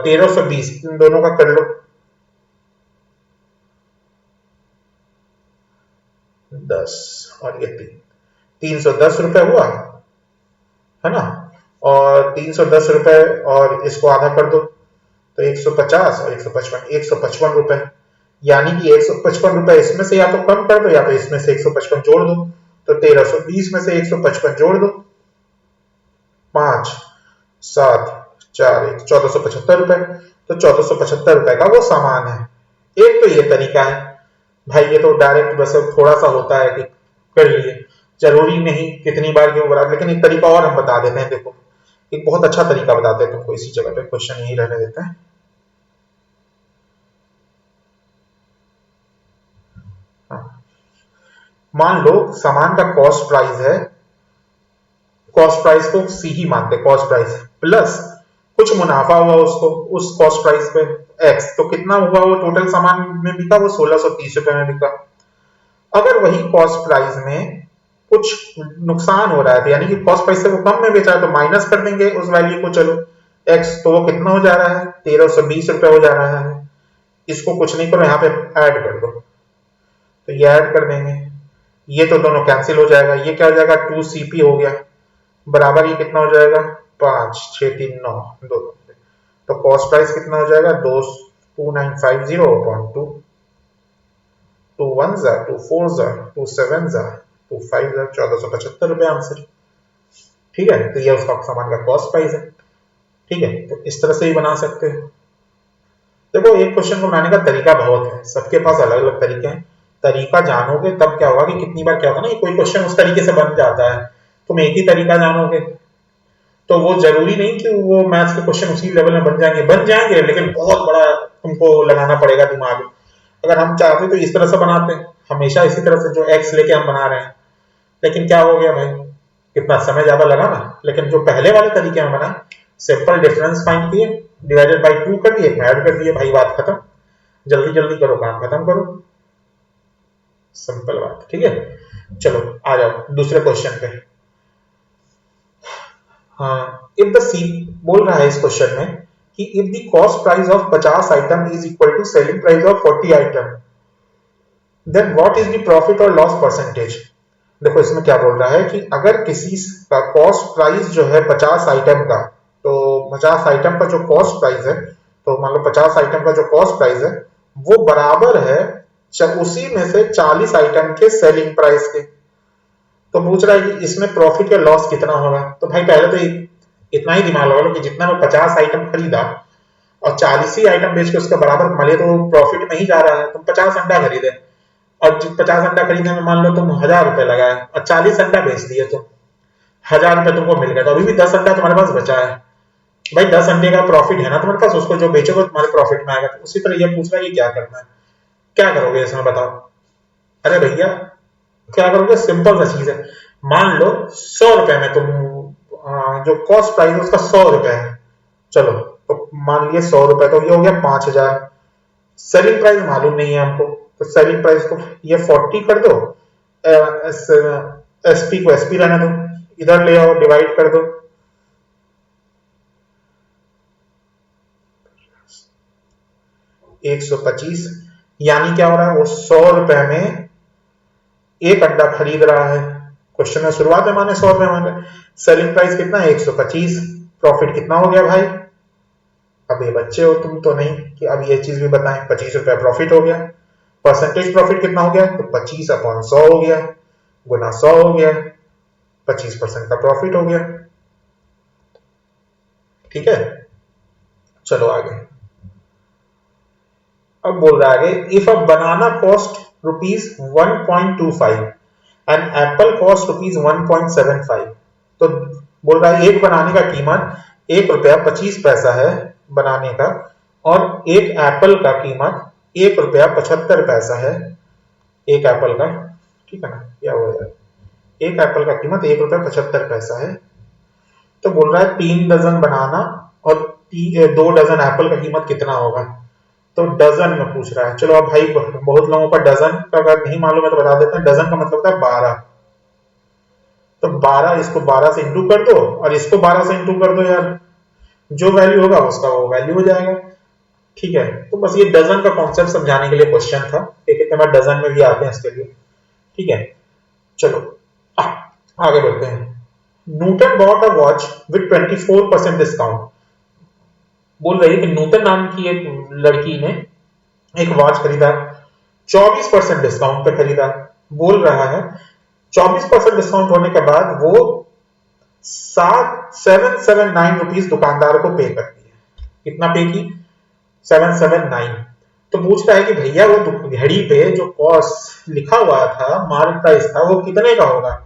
1320 इन दोनों का कर लो 10 और ये 310 रुपए हुआ है ना, और 310 रुपए और इसको आधा कर दो तो 150 और 155 रुपए, यानी कि 155 रुपए इसमें से या तो कम कर दो या तो इसमें से 155 जोड़ दो। तो 1320 में से 155 जोड़ दो, 5 7 4 1 1475 रुपए, तो 1475 रुपए का वो सामान है। एक तो ये तरीका है। भाई ये तो डायरेक्ट बस थोड़ा सा होता है कि कर लिए, जरूरी नहीं कितनी बार क्यों बना, लेकिन एक तरीका और हम बता देते हैं। देखो एक बहुत अच्छा तरीका बताते हैं तुमको, इसी जगह पे क्वेश्चन यही रहने देते हैं। हाँ। मान लो सामान का कॉस्ट प्राइस है, कॉस्ट प्राइस को सी ही मानते हैं, कॉस्ट प्राइस प्लस कुछ मुनाफा हुआ उसको उस कॉस्ट प्राइस पे एक्स, तो कितना हुआ वो टोटल सामान में बिका, वो 1630 रुपए में बिका। अगर वही कॉस्ट प्राइस में कुछ नुकसान हो रहा है, तो यानी कि कॉस्ट प्राइस से वो कम में बेचा है, तो माइनस कर देंगे उस वैल्यू को, चलो एक्स, तो वो कितना हो जा रहा है, 1320 रुपए हो जा रहा है। इसको कुछ नहीं करो, यहाँ पे ऐड कर दो, तो ये ऐड कर देंगे, ये तो दोनों कैंसिल हो जाएगा, ये क्या हो जाएगा 2CP हो गया, बराबर ये कितना हो जाएगा 5, 6, 3, 9, 2, तो कॉस्ट प्राइस कितना हो जाएगा 2950/2, 2 1 2 4 2 7 2 5 1475 रुपए आंसर। ठीक है, तो ये उसका सामान का कॉस्ट प्राइस है। ठीक है, तो इस तरह से ही बना सकते हो। देखो एक क्वेश्चन को बनाने का तरीका बहुत है, सबके पास अलग अलग तरीके हैं, तरीका जानोगे तब क्या होगा कि कितनी बार क्या होगा ना, कोई क्वेश्चन उस तरीके से बन जाता है, तुम एक ही तरीका जानोगे तो वो जरूरी नहीं कि वो मैथ्स के क्वेश्चन उसी लेवल में बन जाएंगे, लेकिन बहुत बड़ा तुमको लगाना पड़ेगा दिमाग। अगर हम चाहते तो इस तरह से बनाते हैं, हमेशा इसी तरह से जो एक्स लेके हम बना रहे हैं, लेकिन क्या हो गया भाई, कितना समय ज्यादा लगा ना। लेकिन जो पहले वाले तरीके में बना, सिंपल डिफरेंस फाइंड किए, डिवाइडेड बाई 2 कर दिए, ऐड कर दिए, भाई बात खत्म। जल्दी जल्दी करो, काम खत्म करो, सिंपल बात। ठीक है, चलो आ जाओ दूसरे क्वेश्चन पे। हाँ, इफ द सी बोल रहा है इस क्वेश्चन में कि if the cost price of 50 item is equal to selling price of 40 item, then what is the profit और लॉस परसेंटेज। देखो इसमें क्या बोल रहा है कि अगर किसी का कॉस्ट प्राइस जो है 50 आइटम का, तो 50 आइटम का जो कॉस्ट प्राइस है, तो मान लो 50 आइटम का जो कॉस्ट प्राइस है वो बराबर है उसी में से 40 आइटम के सेलिंग प्राइस के, तो पूछ रहा है कि इसमें प्रॉफिट या लॉस कितना होगा। तो भाई पहले तो इतना ही दिमाग लगा लो कि जितना मैं 50 आइटम खरीदा और 40 ही आइटम बेच के उसका बराबर कमा लिया, तो प्रॉफिट में ही जा रहा है। तुम 50 अंडा खरीदे और 50 अंडा खरीदने में मान लो तुम 1000 रुपए लगाए और 40 अंडा बेच दिए, तो 1000 रुपए तुमको मिल गए, तो अभी भी 10 अंडा तुम्हारे पास बचा है। भाई 10 अंडे का प्रॉफिट है ना तुम्हारे पास, उसको जो बेचोगे तुम्हारे प्रॉफिट में आएगा। तो उसी तरह ये पूछ रहा है कि क्या करना है, क्या करोगे इसमें बताओ। अरे भैया क्या करोगे, सिंपल सा चीज है। मान लो 100 रुपए में तुम जो कॉस्ट प्राइस है उसका 100 रुपए है, चलो तो मान लिए 100 रुपए, तो ये हो गया 5000। सेलिंग प्राइस मालूम नहीं है हमको, तो सेलिंग प्राइस को ये 40 कर दो, एसपी को एसपी रहने दो, इधर ले आओ डिवाइड कर दो, 125, यानी क्या हो रहा है, वो 100 रुपए में एक अंडा खरीद रहा है। क्वेश्चन में शुरुआत में माने 100 रुपए माने, सेलिंग प्राइस कितना है 125, प्रॉफिट कितना हो गया भाई। अब ये बच्चे हो तुम तो नहीं कि अब ये चीज भी बताएं, 25 रुपए प्रॉफिट हो गया। परसेंटेज प्रॉफिट कितना हो गया, तो 25/100 हो गया, गुना 100 हो गया, 25% का प्रॉफिट हो गया। ठीक है, चलो आगे। अब बोल रहा है if a banana cost ₹1.25 and Apple cost ₹1.75, तो बोल रहा है एक बनाने का कीमत ₹1.25 है बनाने का, और एक एप्पल का कीमत ₹1.75 है, एक एप्पल का। ठीक है ना, क्या हो यार, एक एप्पल का कीमत ₹1.75 है। तो बोल रहा है 3 डजन बनाना और 2 डजन एप्पल का कीमत कितना होगा, तो डजन में पूछ रहा है। चलो अब भाई बहुत लोगों का डजन का अगर नहीं मालूम है तो बता देते हैं, डजन का मतलब होता है 12, तो 12 इसको 12 से इंटू कर दो और इसको 12 से इंटू कर दो यार, जो वैल्यू होगा उसका वो वैल्यू हो जाएगा। ठीक है, तो बस ये डजन का कॉन्सेप्ट समझाने के लिए क्वेश्चन था, एक बार डजन में भी आते हैं इसके लिए। ठीक है, चलो आगे बढ़ते हैं। Nutan bought a watch with 24% discount. बोल रही है कि नूतन नाम की एक लड़की ने एक वॉच खरीदा, 24% डिस्काउंट पे खरीदा। बोल रहा है 24% डिस्काउंट होने के बाद वो 779 रुपीज दुकानदार को पे करती है। कितना पे की, 779। तो पूछ रहा है कि भैया वो घड़ी पे जो कॉस्ट लिखा हुआ था, मार्क प्राइस था, वो कितने का होगा।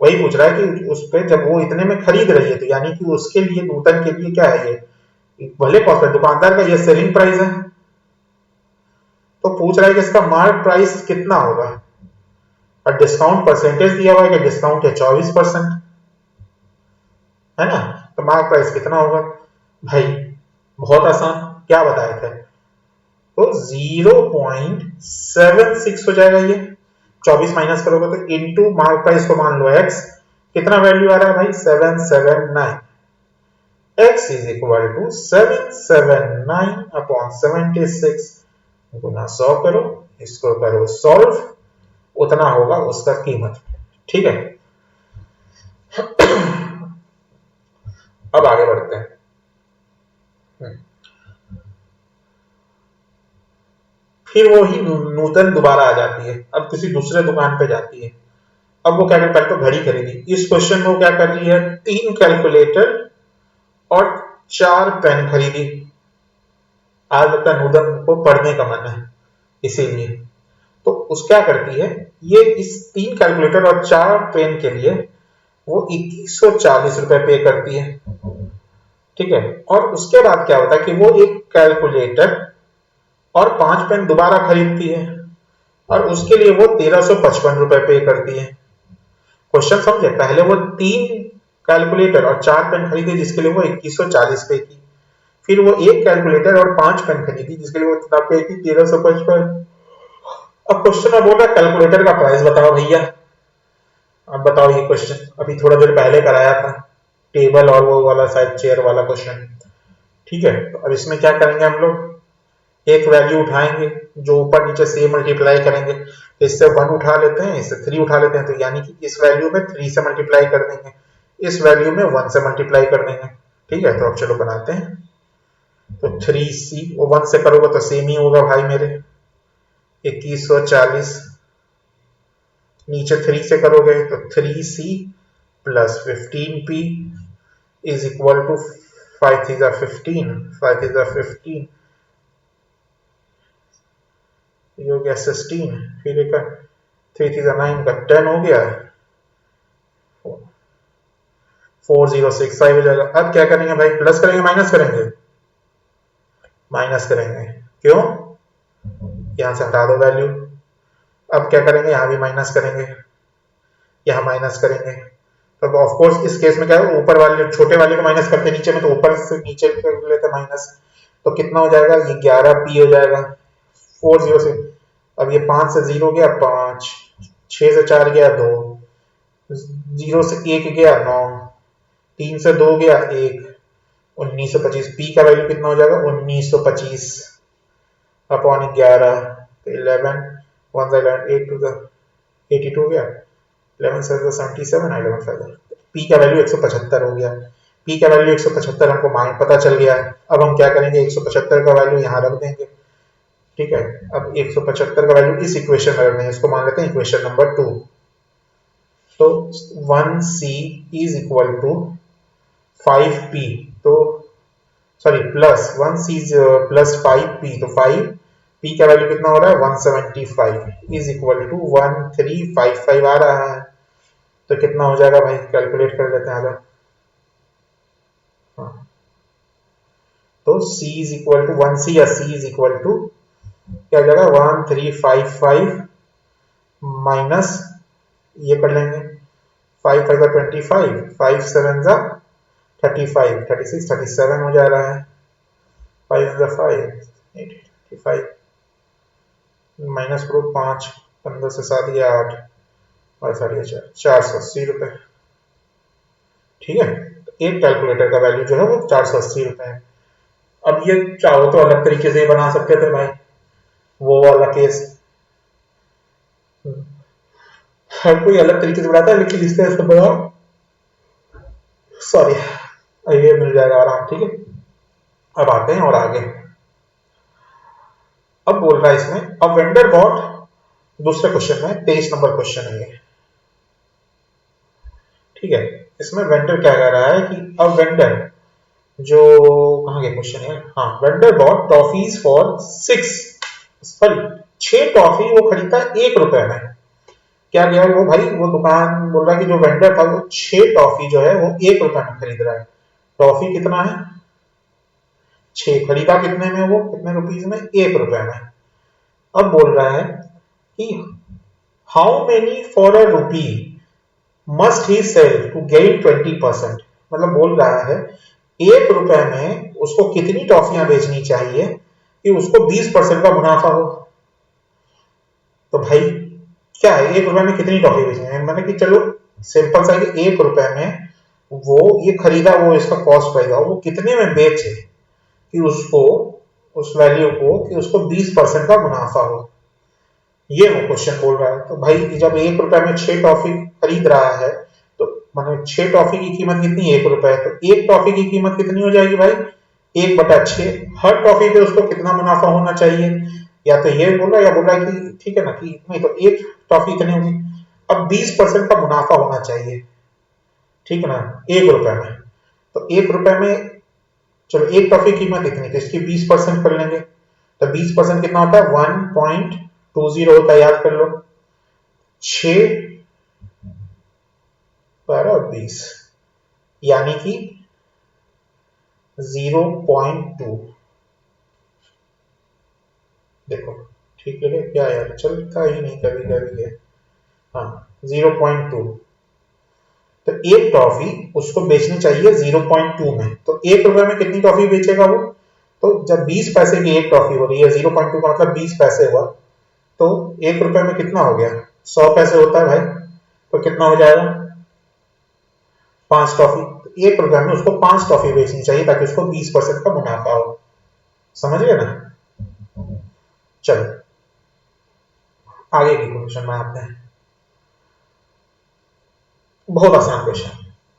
वही पूछ रहा है कि उस पे जब वो इतने में खरीद रही है तो यानी कि उसके लिए नूतन के लिए क्या है ये भले कॉस्ट है, दुकानदार का ये सेलिंग प्राइस है। तो पूछ रहा है कि इसका मार्क प्राइस कितना होगा और डिस्काउंट परसेंटेज दिया हुआ है कि डिस्काउंट है 24%, है ना। तो मार्क प्राइस कितना होगा भाई, बहुत आसान, क्या बताए थे, तो 0.76 हो जाएगा ये। 24 माइनस करोगे तो इनटू मार्क प्राइस को मान लो x, कितना वैल्यू आ रहा है भाई 779, x is equal to 779 upon 76 गुना 100 करो, इसको करो सॉल्व, उतना होगा उसका कीमत। ठीक है, अब आगे बढ़ते हैं। फिर वो ही नूतन दोबारा आ जाती है, अब किसी दूसरे दुकान पे जाती है। अब वो क्या कर, पहले तो घड़ी खरीदी, इस क्वेश्चन में वो क्या कर रही है, 3 कैलकुलेटर और 4 पेन खरीदी। आज लगता है नूतन को पढ़ने का मन है इसीलिए, तो उस क्या करती है, ये इस 3 कैलकुलेटर और 4 पेन के लिए वो 2140 रुपए पे करती है। ठीक है, और उसके बाद क्या होता है कि वो एक कैलकुलेटर और 5 पेन दोबारा खरीदती है और उसके लिए वो 1355 रुपए पे करती है। क्वेश्चन समझे, पहले वो 3 कैलकुलेटर और 4 पेन खरीदी जिसके लिए वो 2140 पे की, फिर वो एक कैलकुलेटर और 5 पेन खरीदी जिसके लिए वो कितना पे की 1355। अब क्वेश्चन अब होगा कैलकुलेटर का प्राइस बताओ भैया। अब बताओ ये क्वेश्चन अभी थोड़ा देर पहले कराया था, टेबल और वो वाला साइड चेयर वाला क्वेश्चन। ठीक है, तो अब इसमें क्या करेंगे हम लोग, एक वैल्यू उठाएंगे जो ऊपर नीचे से मल्टीप्लाई करेंगे, तो इससे 1 उठा लेते हैं, इससे 3 उठा लेते हैं, तो यानी कि इस वैल्यू में 3 से मल्टीप्लाई कर देंगे, इस वैल्यू में 1 से मल्टीप्लाई कर देंगे। ठीक है, तो अब चलो बनाते हैं। तो 3c वो 1 से करोगे तो सेम ही होगा भाई मेरे 2140, नीचे 3 से करोगे तो 3c plus 15p is equal to 5 3 15, 5 3 15, ये हो गया 16, फिर एक 3 3 9 का 10 हो गया, 4065 हो जाएगा। अब क्या करेंगे भाई, प्लस करेंगे माइनस करेंगे, माइनस करेंगे, क्यों, यहां से हटा दो वैल्यू। अब क्या करेंगे, यहां भी माइनस करेंगे, यहां माइनस करेंगे। तो ऑफ कोर्स इस केस में क्या है, ऊपर वाले छोटे वाले को माइनस करते नीचे में, तो ऊपर से नीचे कर लेते माइनस, तो कितना हो जाएगा, ये 11p हो जाएगा 40 से। अब ये 5 से 0 गया 5, 6 से 4 गया 2, 0 से 1 गया 9, 3 से 2 गया 1, 1925। पी का वैल्यू कितना हो जाएगा 1925 अपॉन 11, तो 11 1 से 11, 8 टू 82 हो गया, 11 से 77, 11 से पी का वैल्यू 175 हो गया। पी का वैल्यू 175 हमको माइंड पता चल गया है। अब हम क्या करेंगे, 175 का वैल्यू यहाँ रख देंगे। ठीक है, अब 175 का वैल्यू इस इक्वेशन में रख देंगे, इसको मान लेते हैं इक्वेशन नंबर 2। तो 1c is equal to 5p, तो sorry plus 1c plus 5p, तो 5p का वैल्यू कितना हो रहा है 175 इज इक्वल टू 1355 आ रहा है। तो कितना हो जाएगा भाई, कैलकुलेट कर लेते हैं आगे। हाँ, तो c is equal to 1c या c इज इक्वल टू क्या हो जाएगा 1355 माइनस ये कर लेंगे 5 5 का 25, 5 7 का 35, 36 37 हो जा रहा है, 5 5 85 माइनस करो 5 15 से 7 गया 8 और 480 रुपए। ठीक है, एक कैलकुलेटर का वैल्यू जो है वो 480 रुपए है। अब ये चाहो तो अलग तरीके से बना सकते थे भाई, वो वाला केस हर कोई अलग तरीके से बनाता है, लेकिन इसका ऐसा बड़ा सॉरी ये मिल जाएगा आराम। ठीक है, अब आते हैं और आगे। अब बोल रहा है इसमें, अब वेंडर बॉट, दूसरे क्वेश्चन में 23 नंबर क्वेश्चन है ये। ठीक है, इसमें वेंडर क्या कह रहा है कि अब वेंडर जो कहां गया क्वेश्चन है, हाँ, vendor bought toffees for 6 sorry 6 toffee वो खरीदता है 1 रुपए में। क्या गया वो भाई, वो दुकान बोल रहा है कि जो वेंडर था वो 6 टॉफी जो है वो 1 रुपए में खरीद रहा है। टॉफी कितना है, 6, खरीदा कितने में, वो कितने रुपीज में, 1 रुपए में। अब बोल रहा है कि how many for a rupee must he sell to gain 20%। मतलब बोल रहा है 1 रुपए में उसको कितनी टॉफियां बेचनी चाहिए कि उसको 20% का मुनाफा हो। तो भाई क्या है, 1 रुपए में कितनी टॉफी बेचनी है, मैंने कि चलो सिंपल सा कि 1 रुपए में वो ये खरीदा, वो इसका कॉस्ट प्राइस है, वो कितने में बेचे कि उसको, उस वैल्यू को, कि उसको 20% का मुनाफा हो, ये वो क्वेश्चन बोल रहा है। तो भाई जब 1 रुपए में 6 टॉफी खरीद रहा है तो मतलब 6 टॉफी की कीमत कितनी, 1 रुपए है, तो 1 टॉफी की कीमत कितनी हो जाएगी भाई, 1/6। हर टॉफी पे उसको कितना मुनाफा होना चाहिए, या तो ये बोल रहा है या बोल रहा है कि ठीक है ना, कि नहीं तो 1 टॉफी कितनी होगी, अब 20% का मुनाफा होना चाहिए, ठीक है ना, 1 रुपए में। तो 1 रुपए में चलो 1 टॉफी की कीमत इतनी, तो इसकी 20% कर लेंगे, तो 20% कितना होता है, 1.20 होता है, याद कर लो, 6/20 यानी कि 0.2। देखो ठीक है क्या यार, चलता ही नहीं कभी कभी ये, हाँ 0.2। तो एक टॉफी उसको बेचनी चाहिए 0.2 में, तो 1 रुपए में कितनी टॉफी बेचेगा वो, तो जब 20 पैसे की एक टॉफी हो रही है, 0.2 का मतलब 20 पैसे हुआ, तो 1 रुपए में कितना हो गया, 100 पैसे होता है भाई, तो कितना हो जाएगा, 5 टॉफी। तो 1 रुपए में उसको 5 टॉफी बेचनी चाहिए ताकि उसको 20% का मुनाफा हो, समझ गए ना। चलो आगे की क्वेश्चन में आते हैं, बहुत आसान क्वेश्चन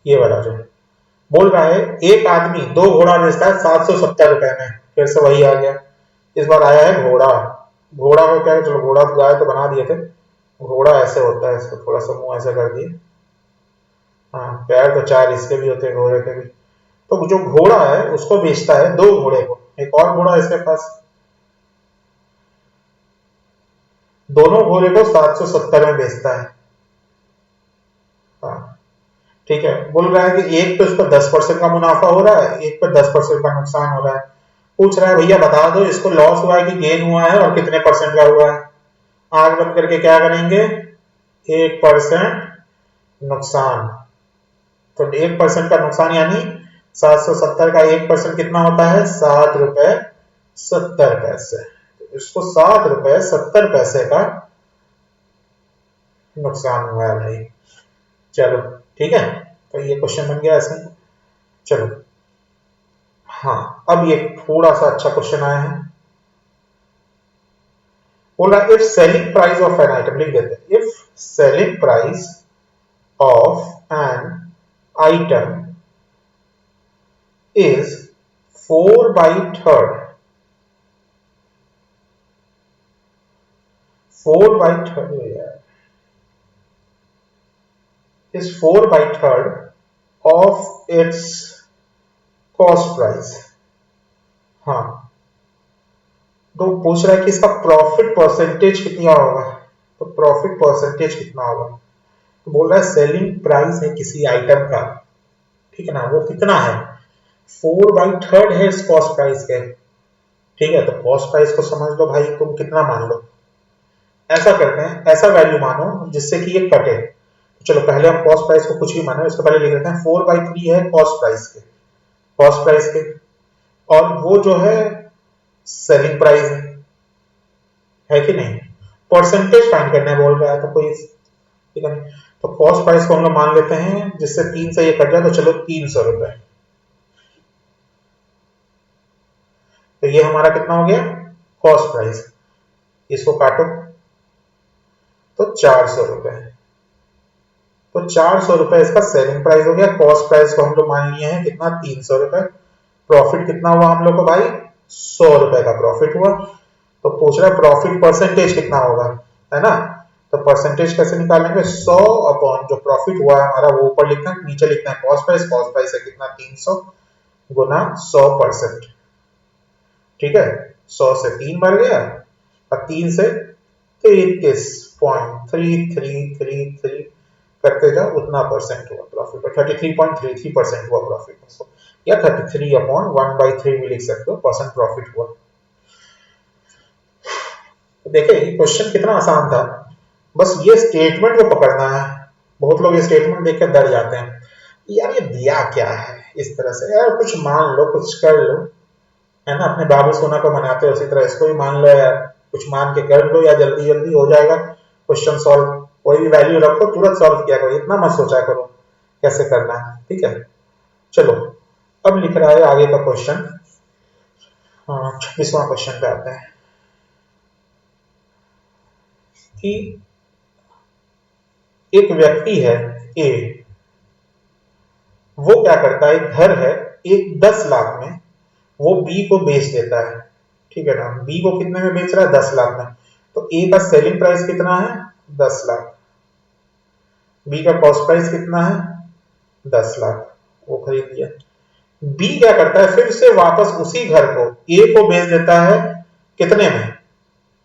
ये वाला जो बोल रहा है, एक आदमी 2 घोड़ा बेचता है 770 रुपए में, फिर से वही आ गया, इस बार आया है घोड़ा। घोड़ा को क्या, चलो घोड़ा तो गाय तो बना दिए थे, घोड़ा ऐसे होता है, इसको थोड़ा सा मुंह ऐसे कर दिए, हाँ पैर तो 4 इसके भी होते हैं घोड़े के भी। तो जो घोड़ा है उसको बेचता है 2 घोड़े को, एक और घोड़ा इसके पास, दोनों घोड़े को 770 में बेचता है। हाँ ठीक है, बोल रहा है कि एक पे उसको 10% का मुनाफा हो रहा है, एक पे 10% का नुकसान हो रहा है। पूछ रहा है भैया बता दो इसको लॉस हुआ है कि गेन हुआ है और कितने परसेंट का हुआ है। आग बंद करके क्या करेंगे, 1% नुकसान, तो 1% का नुकसान यानी 770 का 1% कितना होता है, 7 रुपए 70 पैसे। तो इसको 7 रुपए 70 पैसे का नुकसान हुआ है भाई। चलो ठीक है, तो ये क्वेश्चन बन गया ऐसे। चलो हाँ अब ये थोड़ा सा अच्छा क्वेश्चन आया है, बोल रहा है if selling price of an item, लिख देते हैं, if selling price of an item is 4/3, 4/3 is 4/3 of its cost price। हाँ तो पूछ रहा है कि इसका प्रॉफिट परसेंटेज कितना होगा, तो प्रॉफिट परसेंटेज कितना होगा, तो बोल रहा है सेलिंग प्राइस है किसी आइटम का, ठीक है ना, वो कितना है, 4/3 है इस कॉस्ट प्राइस के, ठीक है, तो कॉस्ट प्राइस को समझ लो भाई, तुम कितना मान लो, ऐसा करते हैं, ऐसा वैल्यू मानो जिससे कि ये कटे। चलो पहले हम कॉस्ट प्राइस को कुछ भी माने, उसके पहले लिख लेते हैं 4/3 है कॉस्ट प्राइस के, कॉस्ट प्राइस के, और वो जो है सेलिंग प्राइस है कि नहीं, परसेंटेज फाइंड करने बोल रहा है, तो कोई ठीक है नहीं, तो कॉस्ट प्राइस को हम लोग मान लेते हैं, जिससे 3 से ये कट जाए, तो चलो 300 रुपए, तो ये हमारा कितना हो गया कॉस्ट प्राइस, इसको काटो तो 400 रुपए, तो 400 रुपए इसका सेलिंग प्राइस हो गया, कॉस्ट प्राइस को हम लोग मान लिए हैं कितना 300 रुपए, प्रॉफिट कितना हुआ हम लोग को भाई 100 रुपए का प्रॉफिट हुआ। तो पूछ रहा है प्रॉफिट परसेंटेज कितना होगा, है ना, तो परसेंटेज कैसे निकालेंगे, 100 अपॉन जो प्रॉफिट हुआ है हमारा वो ऊपर लिखना है, नीचे लिखना है कॉस्ट प्राइस है कितना 300 गुना 100%, ठीक है, 100 से 3 बढ़ गया और 3 से 33.3333 करते जाओ, उतना परसेंट हुआ प्रॉफिट, 33.33% हुआ प्रॉफिट, या 33/1/3 भी लिख सकते हो, परसेंट प्रॉफिट हुआ। तो देखिए ये क्वेश्चन कितना आसान था, बस ये स्टेटमेंट को पकड़ना है। बहुत लोग ये स्टेटमेंट देखकर डर जाते हैं, यार ये दिया क्या है, इस तरह से यार कुछ मान लो, कुछ कर लो, है ना, अपने बाबू सोना को मनाते हो उसी तरह इसको भी मान लो यार, कुछ मान के कर लो, या जल्दी जल्दी हो जाएगा क्वेश्चन सॉल्व। कोई भी वैल्यू रखो तुरंत सॉल्व किया करो, इतना मत सोचा करो कैसे करना है, ठीक है। चलो अब लिख रहा है आगे का क्वेश्चन, 26वां क्वेश्चन पे आते हैं कि एक व्यक्ति है ए, वो क्या करता है, एक घर है, एक 10 लाख में वो बी को बेच देता है, ठीक है ना। बी को कितने में बेच रहा है, 10 लाख में। तो ए का सेलिंग प्राइस कितना है, 10 लाख। बी का कॉस्ट प्राइस कितना है, 10 लाख, वो खरीद लिया। बी क्या करता है, फिर से वापस उसी घर को ए को बेच देता है, कितने में,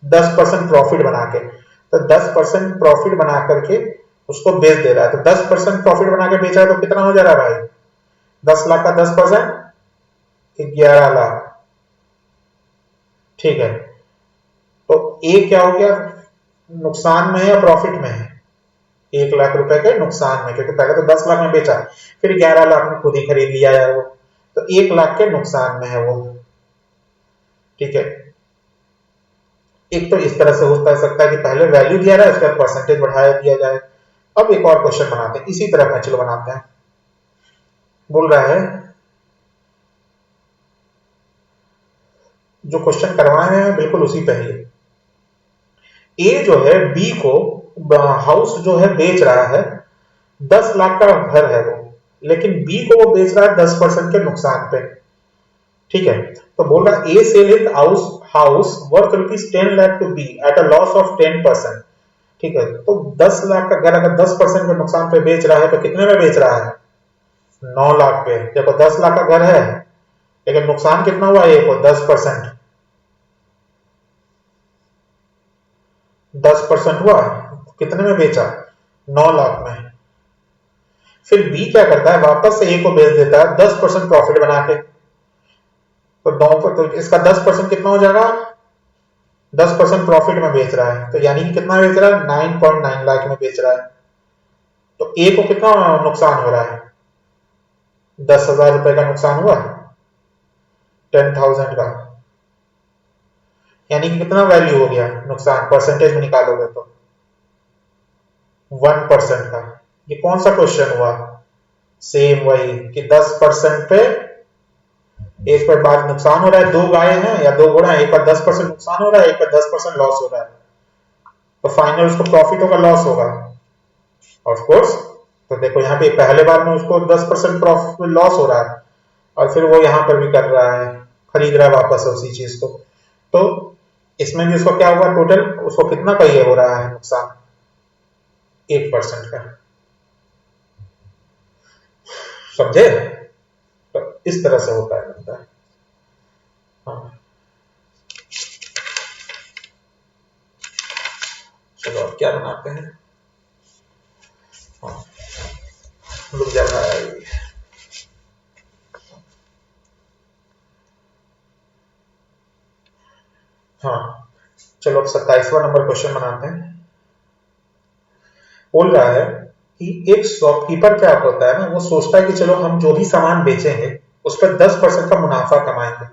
10% प्रॉफिट बना के। तो 10% प्रॉफिट बना करके उसको बेच दे रहा है, तो 10% प्रॉफिट बना के बेचा है, तो कितना हो जा रहा है भाई, 10 लाख का 10% 11 लाख, ठीक है। तो ए क्या हो गया, नुकसान में है या प्रॉफिट में है, 1 लाख रुपए के नुकसान में, क्योंकि पहले तो 10 लाख में बेचा, फिर 11 लाख में खुद ही खरीद लिया है वो, तो 1 लाख के नुकसान में है वो, ठीक है। एक तो इस तरह से हो सकता है कि पहले वैल्यू दिया रहा है, उसके बाद परसेंटेज बढ़ाया दिया जाए। अब एक और क्वेश्चन बनाते हैं इसी तरह का, चलो बनाते हैं। बोल रहा है, जो क्वेश्चन करवाए हैं बिल्कुल उसी पे है। ए जो है बी को हाउस जो है बेच रहा है, 10 लाख का घर है वो, लेकिन बी को वो बेच रहा है 10% के नुकसान पे, ठीक है। तो बोल रहा है A sell his house worth ₹10 lakh to be at a loss of 10%, ठीक है। तो 10 लाख का घर अगर 10% के नुकसान पे बेच रहा है तो कितने में बेच रहा है, 9 लाख पे। देखो 10 लाख का घर है, लेकिन नुकसान कितना हुआ ए को, 10%, 10% हुआ, कितने में बेचा, 9 लाख में। फिर बी क्या करता है, वापस से ए को बेच देता है 10% प्रॉफिट बना के। तो 9 पर, तो इसका 10% कितना हो जाएगा, 10% प्रॉफिट में बेच रहा है, तो यानी कि कितना बेच रहा है, 9.9 लाख में बेच रहा है। तो ए को कितना नुकसान हो रहा है, 10,000 रुपए का नुकसान हुआ, 10,000 का, यानी कि कितना वैल्यू हो गया नुकसान, परसेंटेज में निकालोगे तो 1% का। ये कौन सा क्वेश्चन हुआ, सेम वही कि 10% पे एक पर बाद नुकसान हो रहा है, दो गाय हैं या दो घोड़ा है, एक पर 10% नुकसान हो रहा है, एक पर 10% लॉस हो रहा है, तो फाइनल उसको प्रॉफिट होगा लॉस होगा, ऑफ कोर्स। तो देखो यहाँ पे पहले बार में उसको 10% प्रॉफिट लॉस हो रहा है, और फिर वो यहाँ पर भी कर रहा है, खरीद रहा है वापस उसी चीज को। तो इसमें भी उसको क्या हुआ, टोटल उसको कितना का ये हो रहा है नुकसान, 1% का, समझे। तो इस तरह से होता है, बनता है। हाँ चलो अब क्या बनाते हैं, हाँ रुक जा रहा है। हाँ चलो अब 27वां नंबर क्वेश्चन बनाते हैं। बोल रहा है कि एक शॉपकीपर क्या होता है ना, वो सोचता है कि चलो हम जो भी सामान बेचेंगे उस पर 10% का मुनाफा कमाएंगे,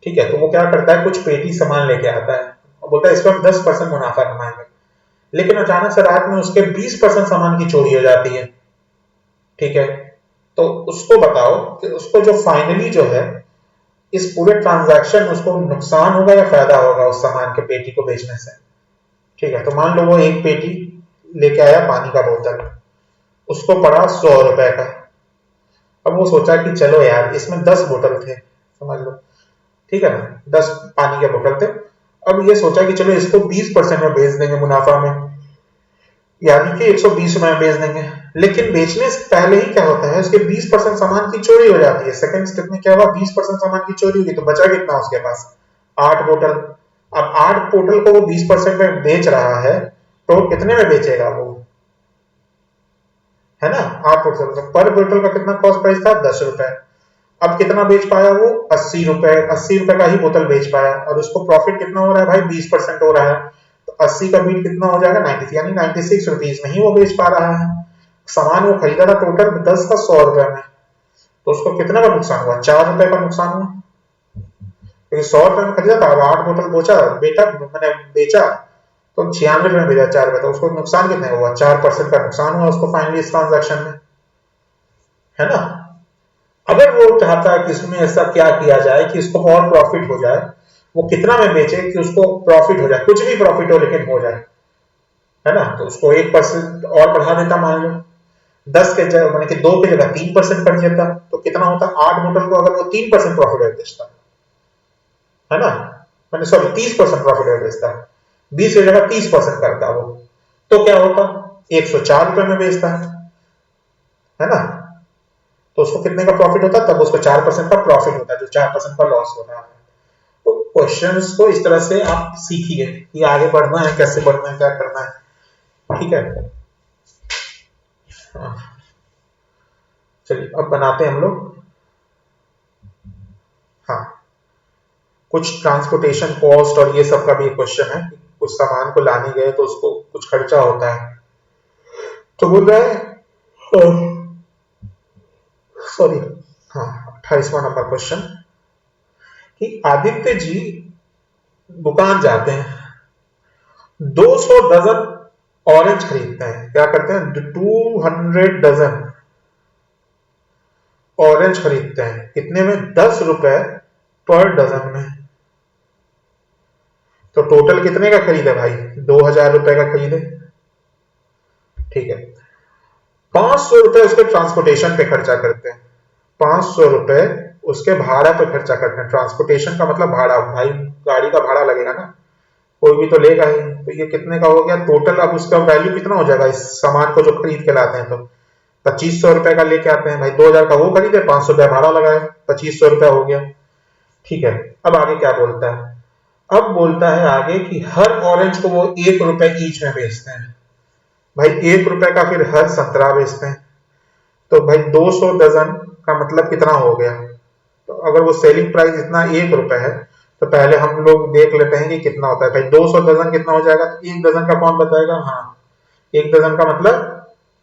ठीक है। तो वो क्या करता है, कुछ पेटी सामान लेके आता है और बोलता है इस पर हम 10% मुनाफा कमाएंगे, लेकिन अचानक से रात में उसके 20% सामान की चोरी हो जाती है, ठीक है। तो उसको बताओ कि उसको जो फाइनली जो है इस पूरे ट्रांजैक्शन में उसको नुकसान होगा या फायदा होगा उस सामान के पेटी को बेचने से, ठीक है। तो मान लो वो एक पेटी लेके आया पानी का बोतल, उसको पड़ा 100 रुपए का। अब वो सोचा कि चलो यार इसमें 10 बोतल थे, समझ लो, ठीक है ना, 10 पानी के बोतल थे। अब ये सोचा कि चलो इसको 20% में बेच देंगे मुनाफा में, यानी कि 120 रुपए में बेच देंगे। लेकिन बेचने से पहले ही क्या होता है, उसके 20% सामान की चोरी हो जाती है। सेकंड स्टेप में क्या हुआ, 20% सामान की चोरी हुई, तो बचा कितना उसके पास, 8 बोतल। अब 8 टोटल को वो 20% में बेच रहा है, तो कितने में बेचेगा वो, है ना। 8 टोटल पर बोतल का कितना कॉस्ट प्राइस था, 10 रुपए। अब कितना बेच पाया वो, 80 रुपए। 80 रुपए का ही बोतल बेच पाया, और उसको प्रॉफिट कितना हो रहा है भाई, 20% हो रहा है। तो 80 का बीट कितना हो जाएगा, 90, यानी 96 रुपीज में ही वो बेच पा रहा है। सामान वो खरीदा था टोटल 10 का 100 रुपए में, तो उसको कितना का नुकसान हुआ, 4 रुपए का नुकसान हुआ, क्योंकि 100 रुपए में खरीदा था, अब 8 बोतल मैंने बेचा तो 96 रुपए में बेचा 4 रुपए, तो उसको नुकसान कितने हुआ, 4% का नुकसान हुआ उसको फाइनली इस ट्रांजेक्शन में, है ना। अगर वो चाहता है कि इसमें ऐसा क्या किया जाए कि इसको और प्रॉफिट हो जाए, वो कितना में बेचे कि उसको प्रॉफिट हो जाए, कुछ भी प्रॉफिट हो लेकिन हो जाए, है ना। तो उसको 1% और बढ़ा देता, मान लो 10 के जगह मैंने कि 2 की जगह 3% कर देता, तो कितना होता, 8 बोतल को अगर वो 3% प्रॉफिट बेचता, है ना, मैंने सॉरी 30% प्रॉफिट बेचता, 20 की जगह 30% करता वो, तो क्या होता, 104 रुपए में बेचता, है ना। तो उसको कितने का प्रॉफिट होता, तब उसको 4% का प्रॉफिट होता है, जो 4% का लॉस होता है। तो क्वेश्चंस को इस तरह से आप सीखिए कि आगे बढ़ना है, कैसे बढ़ना है, क्या करना है, ठीक है। हाँ, चलिए अब बनाते हैं हम लोग। हाँ, कुछ ट्रांसपोर्टेशन कॉस्ट और ये सब का भी क्वेश्चन है, कुछ सामान को लाने गए तो उसको कुछ खर्चा होता है। तो बोल रहा है, सॉरी, हाँ 28वां नंबर क्वेश्चन, कि आदित्य जी दुकान जाते हैं, 200 डजन ऑरेंज खरीदते हैं, क्या करते हैं, 200 डजन ऑरेंज खरीदते हैं, कितने में, 10 रुपए पर डजन में। तो टोटल कितने का खरीदे भाई, 2000 रुपए का खरीदे, ठीक है। 500 रुपए उसके ट्रांसपोर्टेशन पे खर्चा करते हैं, 500 रुपए उसके भाड़ा पे खर्चा करते हैं। ट्रांसपोर्टेशन का मतलब भाड़ा, भाई गाड़ी का भाड़ा लगेगा ना, कोई भी तो लेगा ही। तो ये कितने का हो गया टोटल, अब उसका वैल्यू कितना हो जाएगा इस सामान को जो खरीद के लाते हैं, तो 2500 रुपए का लेके आते हैं भाई, 2000 का वो खरीदे, 500 रुपया भाड़ा लगाए, 2500 रुपया हो गया, ठीक है। अब आगे क्या बोलता है, अब बोलता है आगे कि हर ऑरेंज को वो 1 रुपए ईच में बेचते हैं। भाई 1 रुपए का फिर हर संतरा बेचते हैं, तो भाई 200 डजन का मतलब कितना हो गया। तो अगर वो सेलिंग प्राइस इतना 1 रुपए है, तो पहले हम लोग देख लेते हैं कि कितना होता है भाई, 200 डजन कितना हो जाएगा, तो 1 डजन का कौन बताएगा, हाँ 1 डजन का मतलब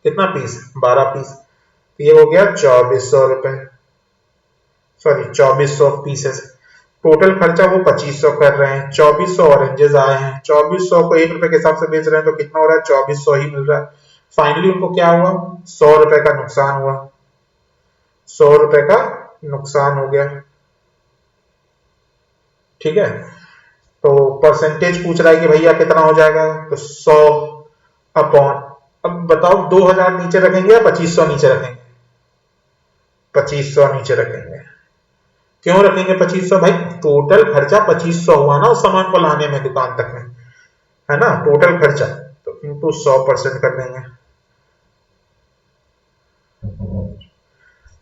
कितना पीस, 12 पीस, तो ये हो गया 2400 रुपए, सॉरी 2400 पीसेस। टोटल खर्चा वो 2500 कर रहे हैं, 2400 ऑरेंजेस आए हैं, 2400 को 1 रुपए के हिसाब से बेच रहे हैं, तो कितना हो रहा है, 2400 ही मिल रहा है। फाइनली उनको क्या हुआ, 100 रुपए का नुकसान हुआ, 100 रुपए का नुकसान हो गया, ठीक है। तो परसेंटेज पूछ रहा है कि भैया कितना हो जाएगा, तो 100 अपॉन, अब बताओ 2000 नीचे रखेंगे या 2500 नीचे रखेंगे, 2500 नीचे रखेंगे। क्यों रखेंगे 2500, भाई टोटल खर्चा 2500 हुआ ना उस सामान को लाने में दुकान तक में, है ना, टोटल खर्चा, तो इंटू 100% कर देंगे,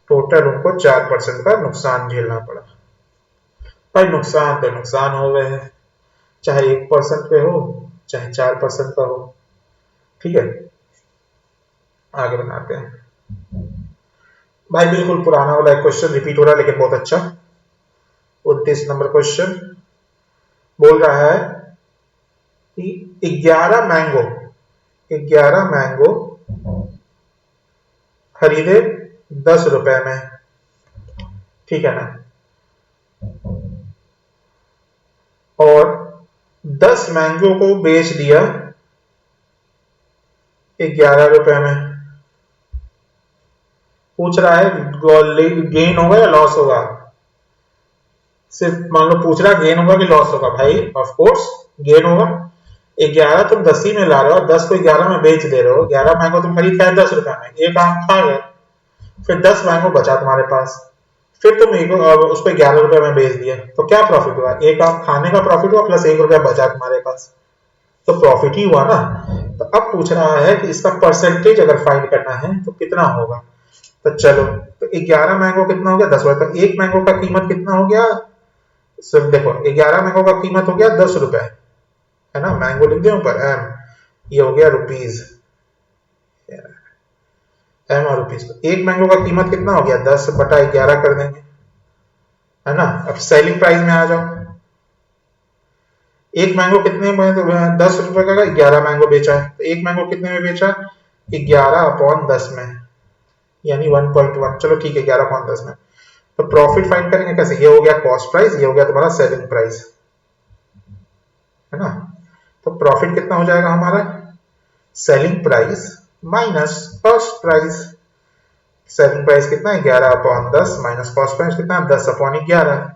टोटल उनको 4% का नुकसान झेलना पड़ा। भाई नुकसान तो नुकसान हो गए हैं, चाहे 1% पे हो चाहे 4% का हो, ठीक है। आगे बनाते हैं भाई, बिल्कुल पुराना वाला क्वेश्चन रिपीट हो रहा है लेकिन बहुत अच्छा। 29 नंबर क्वेश्चन बोल रहा है कि 11 मैंगो खरीदे 10 रुपए में, ठीक है ना, और 10 मैंगो को बेच दिया 11 रुपए में। पूछ रहा है गेन होगा या लॉस होगा, सिर्फ मान लो पूछ रहा है गेन होगा कि लॉस होगा, भाई ऑफ कोर्स गेन होगा। 11 तुम 10 ही में ला रहे हो, 10 को 11 में बेच दे रहे हो, 11 मैंगो तुम खरीद के 10 रुपए में, एक आम खा गए, फिर 10 मैंगो बचा तुम्हारे पास, फिर तुम उसको 11 रुपए में बेच दिया, तो क्या प्रॉफिट हुआ, एक आम खाने का प्रॉफिट हुआ प्लस 1 रुपया बचा तुम्हारे पास, तो प्रॉफिट ही हुआ ना। तो अब पूछ रहा है कि इसका परसेंटेज अगर फाइंड करना है तो कितना होगा। तो चलो, तो 11 मैंगो कितना हो गया, 10 रुपए, तो एक मैंगो का कीमत कितना हो गया, सिर्फ देखो 11 मैंगो का कीमत हो गया 10 रुपए, है ना, मैंगो लिख दिया ऊपर एम, ये हो गया रुपीज, एम और रुपीज। एक मैंगो का कीमत कितना हो गया, 10/11 कर देंगे, है ना। अब सेलिंग प्राइस में आ जाओ, एक मैंगो कितने में, 10 रुपए का 11 मैंगो बेचा है, तो एक मैंगो कितने में बेचा, 11/10 में, यानी 1.1, चलो ठीक है 11/10 में। तो प्रॉफिट फाइंड करेंगे कैसे, ये हो गया कॉस्ट प्राइस, ये हो गया तुम्हारा सेलिंग प्राइस, है ना। तो प्रॉफिट कितना हो जाएगा हमारा, selling price minus cost price. Selling price कितना है, 11/10 माइनस कॉस्ट प्राइस कितना है, 10/11।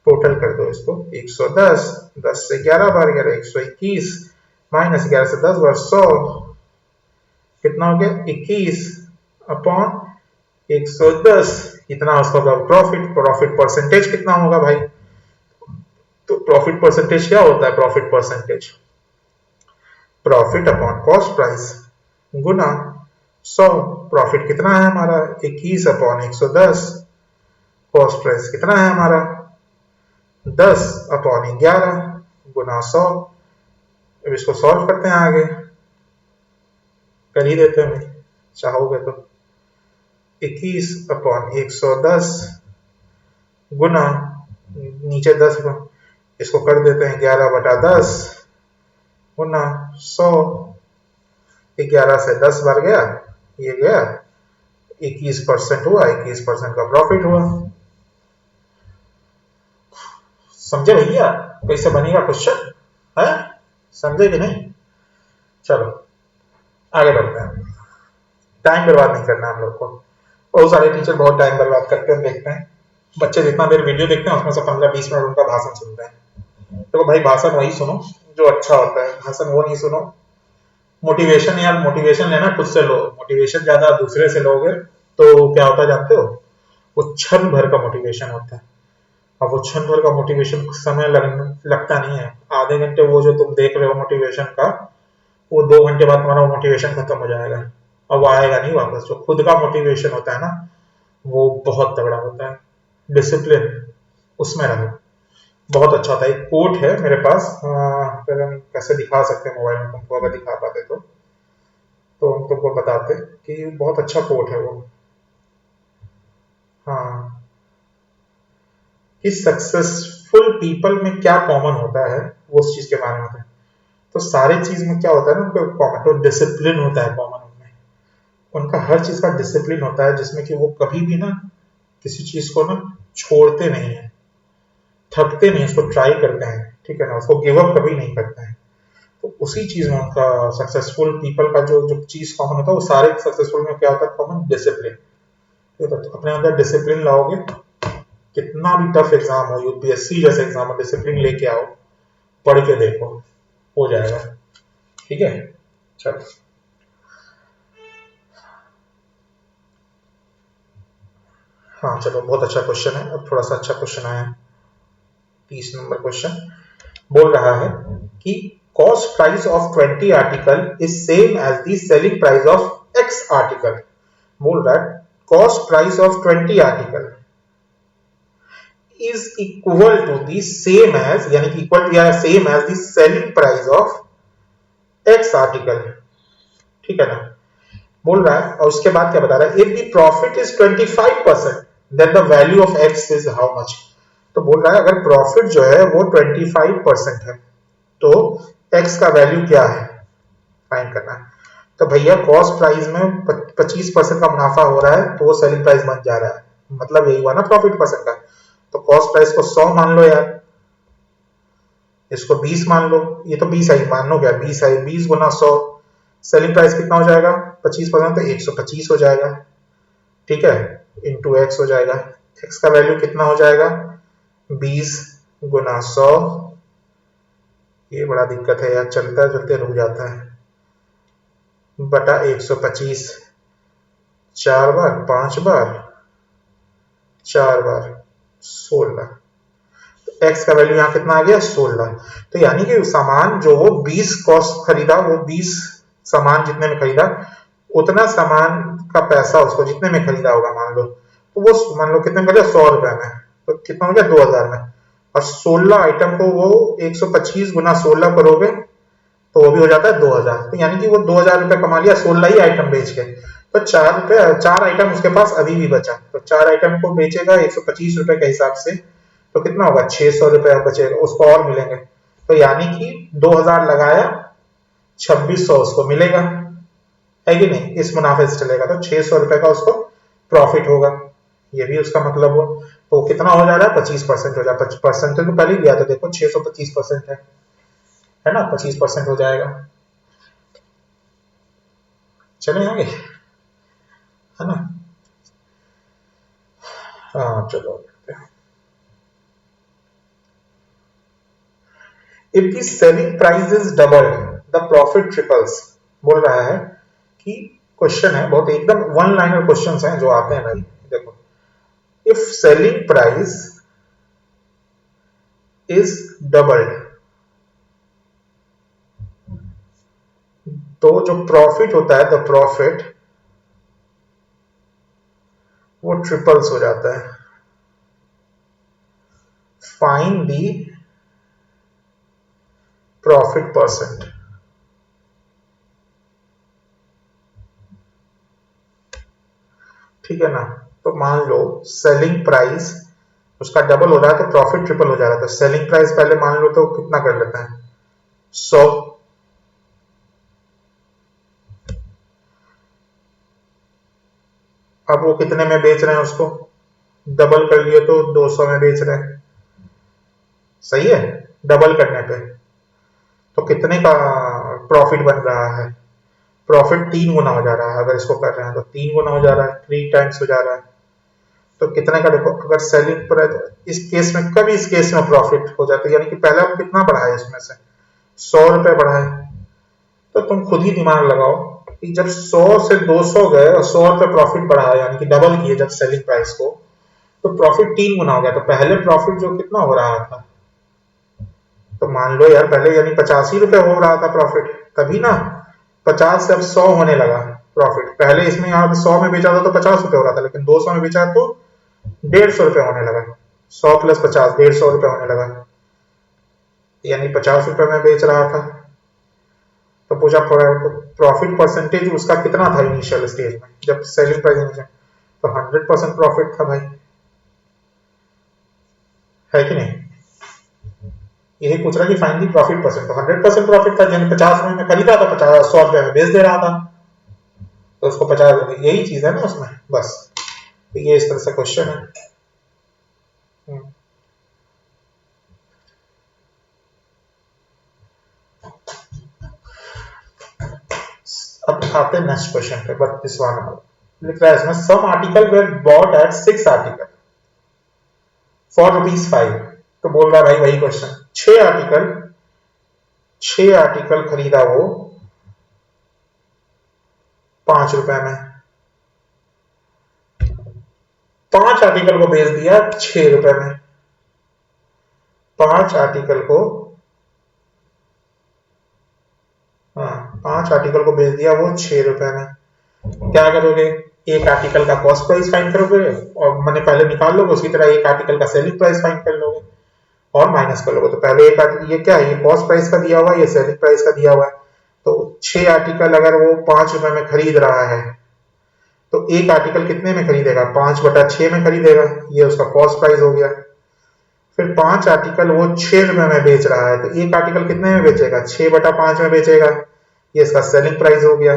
टोटल कर दो इसको, 110, 10 से 11 बार 11, 121, माइनस 11 से 10 बार 100, कितना हो गया 21/110, इतना उसका प्रॉफिट। प्रॉफिट परसेंटेज कितना होगा भाई, तो प्रॉफिट परसेंटेज क्या होता है, profit percentage profit upon cost price गुना 100। प्रॉफिट कितना है हमारा, 21/110, कॉस्ट प्राइस कितना है हमारा 10/11 गुना 100। अब इसको सॉल्व करते हैं, आगे कर ही देते हैं भाई चाहोगे तो। 21/110 गुना, नीचे 10 को इसको कर देते हैं 11/10 गुना 100। 11 से 10 बार गया, ये गया 21% हुआ, 21% का प्रॉफिट हुआ। समझे भैया कैसे बनेगा क्वेश्चन, है, समझे कि नहीं। चलो आगे बढ़ते हैं, टाइम बर्बाद नहीं करना हम लोग को। बहुत सारे टीचर बहुत टाइम बर्बाद करते हैं, देखते हैं बच्चे जितना देर वीडियो देखते हैं उसमें से 15-20 मिनट उनका भाषण सुनते हैं। तो भाई भाषण वही सुनो जो अच्छा होता है, भाषण वो नहीं सुनो। मोटिवेशन यार, मोटिवेशन लेना खुद से लो, मोटिवेशन ज्यादा दूसरे से लोगे तो क्या होता है जानते हो, वो क्षण भर का मोटिवेशन होता है। अब वो क्षण भर का मोटिवेशन समय लगता नहीं है, आधे घंटे वो जो तुम देख रहे हो मोटिवेशन का, वो 2 घंटे बाद तुम्हारा मोटिवेशन खत्म हो जाएगा, अब वो आएगा नहीं वापस। जो खुद का मोटिवेशन होता है ना, वो बहुत तगड़ा होता है, डिसिप्लिन उसमें रहो, बहुत अच्छा होता है। एक कोट है मेरे पास, अगर हम कैसे दिखा सकते हैं मोबाइल में तुमको, अगर दिखा पाते तो हम तुमको बताते कि बहुत अच्छा कोट है वो। हाँ, कि सक्सेसफुल पीपल में क्या कॉमन होता है, वो उस चीज के बारे में होता है। तो सारे चीज में क्या होता है ना, उनका कॉमन तो डिसिप्लिन होता है कॉमन उनमें, उनका हर चीज का डिसिप्लिन होता है, जिसमें कि वो कभी भी ना किसी चीज को ना छोड़ते नहीं है, थकते नहीं, उसको ट्राई करते हैं, ठीक है ना, उसको गिव अप कभी नहीं करते हैं। तो उसी चीज में उनका सक्सेसफुल पीपल का जो जो चीज कॉमन होता है, वो सारे सक्सेसफुल में क्या होता है कॉमन, डिसिप्लिन। तो अपने अंदर डिसिप्लिन लाओगे, कितना भी टफ एग्जाम हो, यूपीएससी जैसे एग्जाम हो, डिसिप्लिन लेके आओ, पढ़ के देखो, हो जाएगा, ठीक है। चलो हाँ चलो, बहुत अच्छा क्वेश्चन है। अब थोड़ा सा अच्छा क्वेश्चन आया है, 30 नंबर क्वेश्चन बोल रहा है कि cost price of 20 article is same as the selling price of X article. बोल रहा है cost price of 20 article is equal to the same as, यानी कि इक्वल टू या same as the selling price of X article, ठीक है ना। बोल रहा है, और उसके बाद क्या बता रहा है, if the profit is 25% then the value of X is how much. तो बोल रहा है अगर प्रॉफिट जो है वो 25% है तो एक्स का वैल्यू क्या है, फाइंड करना है। तो भैया कॉस्ट प्राइस में 25% का मुनाफा हो रहा है तो वो सेलिंग प्राइस बन जा रहा है, मतलब यही हुआ ना प्रॉफिट परसेंट का। तो कॉस्ट प्राइस को 100 मान लो यार, इसको 20 मान लो, ये तो 20 आई मान लो, क्या 20 आई, 20 गुना 100, सेलिंग प्राइस कितना हो जाएगा 25%, तो 125 हो जाएगा, ठीक है, इंटू एक्स हो जाएगा। एक्स का वैल्यू कितना हो जाएगा 20 गुना 100, ये बड़ा दिक्कत है यार, चलता चलते रुक जाता है, बटा 125, 4 बार 5 बार 4 बार 16, तो एक्स का वैल्यू यहाँ कितना आ गया 16। तो यानी कि सामान जो वो 20 कॉस्ट खरीदा, वो 20 सामान जितने में खरीदा, उतना सामान का पैसा उसको जितने में खरीदा होगा मान लो, तो वो मान लो कितने में खरीदा 100 रुपए में, तो कितना हो गया 2000 में। और 16 आइटम को वो 125 गुना 16 करोगे तो वो भी हो जाता है 2000। तो यानी कि वो 2000 रुपए कमा लिया 16 ही आइटम बेच के। तो 4 आइटम उसके पास अभी भी बचा, तो 4 आइटम को बेचेगा 125 रुपए के हिसाब से, तो कितना होगा 600 रुपए बचेगा, उसको और मिलेंगे। तो यानी कि 2000 लगाया, 2600 उसको मिलेगा, है कि नहीं? इस मुनाफे से चलेगा तो 600 रुपए का उसको प्रॉफिट होगा, ये भी उसका मतलब हो। तो कितना हो जा रहा है 25% हो जा रहा है। परसेंटेज तो पहले ही दिया था देखो, 625% है ना, 25% हो जाएगा। चले आगे, है ना? हाँ चलो, if the selling price is double the profit triples. बोल रहा है कि क्वेश्चन है बहुत एकदम वन लाइनर क्वेश्चंस हैं जो आते हैं भाई। देखो, if selling price is doubled, तो जो प्रॉफिट होता है द प्रॉफिट वो ट्रिपल्स हो जाता है। Find the profit percent. ठीक है ना? तो मान लो सेलिंग प्राइस उसका डबल हो रहा है तो प्रॉफिट ट्रिपल हो जा रहा है। तो सेलिंग प्राइस पहले मान लो तो कितना कर लेते हैं 100, अब वो कितने में बेच रहे हैं उसको, डबल कर लिए तो 200 में बेच रहे हैं, सही है? डबल करने पे तो कितने का प्रॉफिट बन रहा है? प्रॉफिट 3 गुना हो जा रहा है, अगर इसको कर रहे हैं तो 3 गुना हो जा रहा है, 3 टाइम्स हो जा रहा है। तो कितने का देखो, अगर सेलिंग प्राइस इस केस में, कभी इस केस में प्रॉफिट हो जाता है, यानी कि पहले हम कितना बढ़ाए इसमें से 100 रुपए बढ़ाए। तो तुम खुद ही दिमाग लगाओ कि जब 100 से 200 गए और 100 रुपए प्रॉफिट बढ़ाया, यानी कि डबल किए जब सेलिंग प्राइस को, तो प्रॉफिट 3 गुना हो गया। तो पहले प्रॉफिट जो कितना हो रहा था, तो मान लो यार पहले यानी 85 रुपए हो रहा था प्रॉफिट, तभी ना 50 से अब 100 होने लगा प्रॉफिट। पहले इसमें यहाँ 100 में बेचा था तो 50 रुपए हो रहा था, लेकिन 200 में बेचा तो 150 रुपए होने लगा। 100 प्लस 50 150 रुपए होने लगा, यानी 50 रुपए में बेच रहा था। तो पूछा प्रॉफिट परसेंटेज उसका कितना था इनिशियल स्टेज में जब सेलिंग प्राइस इनिशियल, तो 100% प्रॉफिट था भाई, है कि नहीं? यही पूछ रहा कि फाइंड दी प्रॉफिट परसेंट, तो 100% प्रॉफिट था, यानी 50 रुपए में खरीदा था, 100 रुपए में बेच दे रहा था, तो उसको 50, यही चीज है ना उसमें बस। तो ये इस तरह से क्वेश्चन है। हम्म। अब आते हैं नेक्स्ट क्वेश्चन पे, 32वां नंबर। लिख रहा है इसमें some article were bought at 6 article for ₹5। तो बोल रहा है भाई वही क्वेश्चन, 6 आर्टिकल खरीदा वो 5 रुपए में, 5 आर्टिकल को बेच दिया 6 रुपए में। 5 आर्टिकल को, हाँ 5 आर्टिकल को बेच दिया वो 6 रुपए में। क्या करोगे, एक आर्टिकल का कॉस्ट प्राइस फाइंड करोगे और मैंने पहले निकाल लोगे, उसी तरह एक आर्टिकल का सेलिंग प्राइस फाइंड कर लोगे और माइनस कर लोगे। तो पहले एक आर्टिकल, ये क्या है, ये कॉस्ट प्राइस का दिया हुआ है, ये सेलिंग प्राइस का दिया हुआ है। तो 6 आर्टिकल अगर वो 5 रुपए में खरीद रहा है तो एक आर्टिकल कितने में खरीदेगा, 5/6 में खरीदेगा, ये उसका कॉस्ट प्राइस हो गया। फिर 5 आर्टिकल वो 6 रुपए में बेच रहा है, तो एक आर्टिकल कितने में बेचेगा, 6/5 में बेचेगा, ये इसका सेलिंग प्राइस हो गया।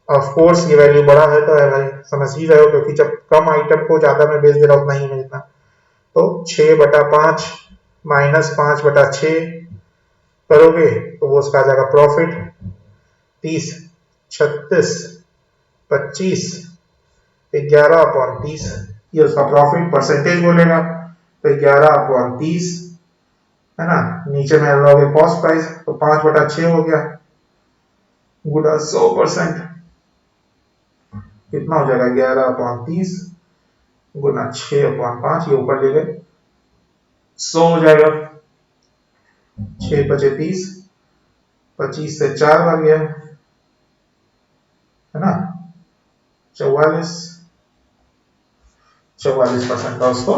ऑफ कोर्स ये वैल्यू बड़ा है तो है भाई, समझ ही रहे हो, क्योंकि जब कम आइटम को ज्यादा में बेच दे रहा उतना ही मिलता। तो 6/5 माइनस 5/6 करोगे तो वो उसका आ जाएगा प्रॉफिट, 30, 36, 25, 11/30, ये उसका प्रॉफिट परसेंटेज बोलेगा। तो 11/30 है ना, नीचे में लोगे कॉस्ट प्राइस, तो 5/6 हो गया, गुना 100%, कितना हो जाएगा 11/30 गुना 6/5, ये ऊपर ले गए 100 हो जाएगा। 6×5 = 30, 25 से 4 बन गया, है ना, 44% का उसको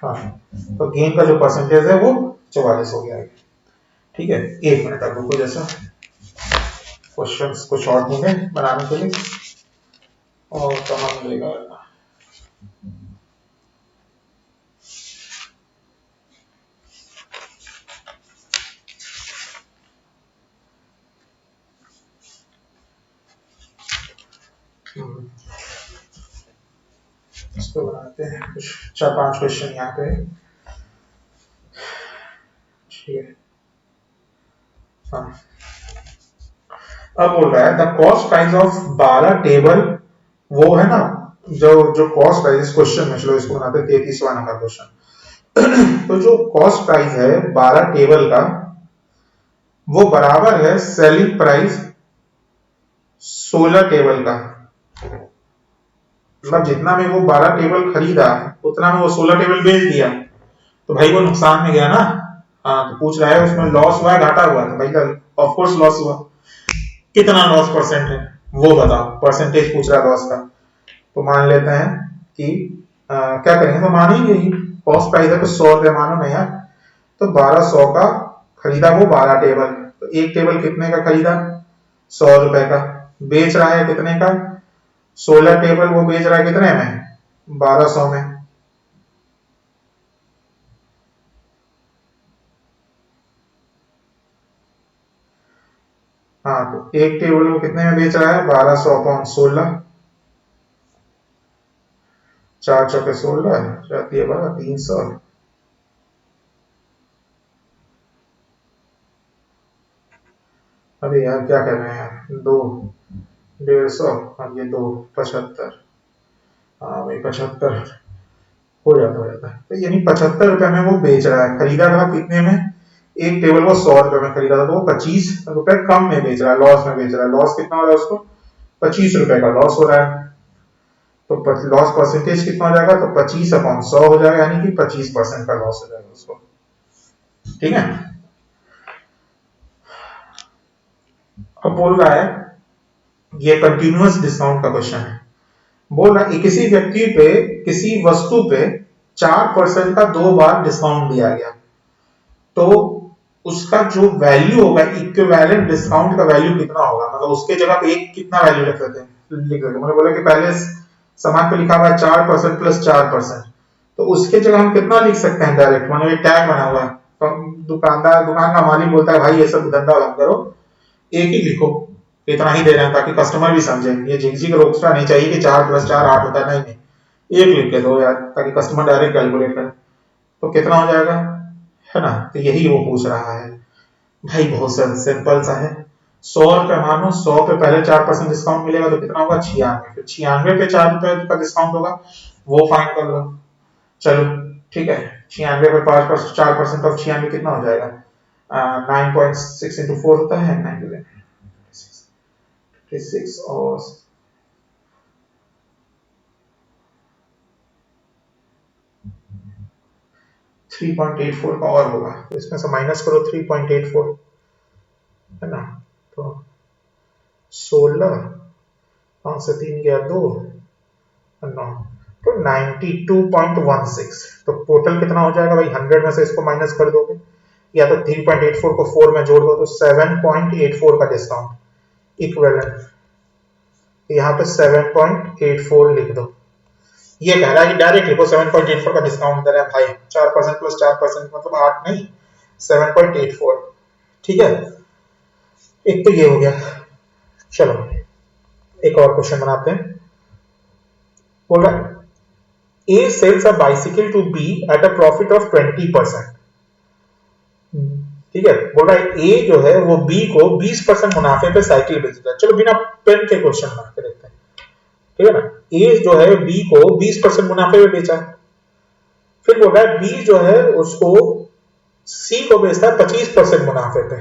हाँ, तो गेन का जो परसेंटेज है वो 44 हो गया है। ठीक है, 1 मिनट अब रुको, जैसा क्वेश्चंस कुछ और होंगे बनाने के लिए और कहाँ मिलेगा। इसको बनाते हैं कुछ 4-5 क्वेश्चन यहाँ पे। ठीक है, हाँ, अब बोल रहा है the cost price of 12 table, वो है ना जो जो कॉस्ट प्राइस क्वेश्चन में, चलो इसको बनाते हैं 33वां नंबर क्वेश्चन। तो जो कॉस्ट प्राइस है 12 टेबल का, वो बराबर है सेलिंग प्राइस 16 टेबल का। मतलब जितना में वो 12 टेबल खरीदा उतना में वो 16 टेबल बेच दिया, तो भाई वो नुकसान में गया ना। हाँ, तो पूछ रहा है उसमें लॉस हुआ है घाटा हुआ है, तो भाई ऑफ कोर्स लॉस हुआ। कितना लॉस परसेंट है वो बताओ, परसेंटेज पूछ रहा है लॉस का। तो मान लेते हैं कि क्या करेंगे, तो मानेंगे ही कॉस्ट प्राइस है तो 100 रुपये मानो ना यार। तो 1200 का खरीदा वो 12 टेबल, तो एक टेबल कितने का खरीदा, 100 रुपए का। बेच रहा है कितने का, 16 टेबल वो बेच रहा है कितने में, 1200 में। हाँ, तो एक टेबल वो कितने में बेच रहा है, 1200 अपॉन 16, 4 चौके 16 जाती है 300। अरे यार क्या कर रहे हैं, 2 150, अब ये 2 75। हाँ भाई 75 हो जाता है। तो यानी 75 रुपए में वो बेच रहा है, खरीदा था कितने में, एक टेबल वो 100 रुपए में खरीदा था, तो वो 25 रुपए कम में बेच रहा है, लॉस में बेच रहा है। लॉस कितना हो रहा है उसको, 25 रुपए का लॉस हो रहा है। तो लॉस परसेंटेज कितना हो जाएगा, तो 25/100 हो जाएगा, यानी कि 25% का लॉस हो जाएगा उसको। ठीक है, अब बोल रहा है, ये कंटिन्यूअस डिस्काउंट का क्वेश्चन है। बोल रहा है किसी व्यक्ति पे किसी वस्तु पे 4% का 2 बार डिस्काउंट दिया गया, तो उसका जो वैल्यू होगा, इक्विवेलेंट डिस्काउंट का वैल्यू कितना होगा। मतलब उसके जगह पे एक कितना वैल्यू लिख देते हैं, लिख देते, मैंने बोला कि पहले सामान पे लिखा हुआ है 4% प्लस 4%, तो उसके जगह हम कितना लिख सकते हैं डायरेक्ट, मैंने टैग बना हुआ है, तो दुकानदार, दुकान का मालिक बोलता है भाई ये सब धंधा बंद करो, एक ही लिखो, इतना ही दे रहे हैं, ताकि कस्टमर भी समझे। ये झिकझिक रोकता नहीं चाहिए कि 4+4 8 होता है, नहीं नहीं, एक लिख के दो यार, ताकि कस्टमर डायरेक्ट कैलकुलेट करे। तो कितना हो जाएगा, है ना। तो यही वो पूछ रहा है भाई, बहुत सिंपल सा है। 100 रुपए मानो, 100 पे पहले 4% डिस्काउंट मिलेगा, तो कितना होगा 96, फिर 96 पे 4 रुपए का डिस्काउंट होगा, वो फाइंड कर लो। चलो ठीक है, 96 पे 5%, 4% ऑफ 96 कितना हो जाएगा, 9.6 इंटू 4 होता है 96 और 3.84 का और होगा, तो इसमें से माइनस करो 3.84, है ना। तो 16, 5 से 3 गया 2, 9, तो 92.16। तो टोटल कितना हो जाएगा भाई, 100 में से इसको माइनस कर दोगे, या तो 3.84 को 4 में जोड़ दो, तो 7.84 का डिस्काउंट इक्विवेलेंट, यहाँ पे 7.84 लिख दो। ये कह रहा है कि डायरेक्ट लिखो 7.84 का डिस्काउंट दे रहे हैं भाई, 4% प्लस 4% मतलब 8 नहीं, 7.84। ठीक है, एक तो ये हो गया। चलो एक और क्वेश्चन बनाते हैं। बोल रहा है A sells a bicycle to be at a profit of 20%। ठीक है, बोल रहा है ए जो है वो बी को 20% मुनाफे पे साइकिल बेचता है। चलो बिना पेन के क्वेश्चन बना के देखते हैं। ठीक है ना, ए जो है बी को 20% मुनाफे में बेचा है, फिर बोल रहा है बी जो है उसको सी को बेचता है 25% मुनाफे पे,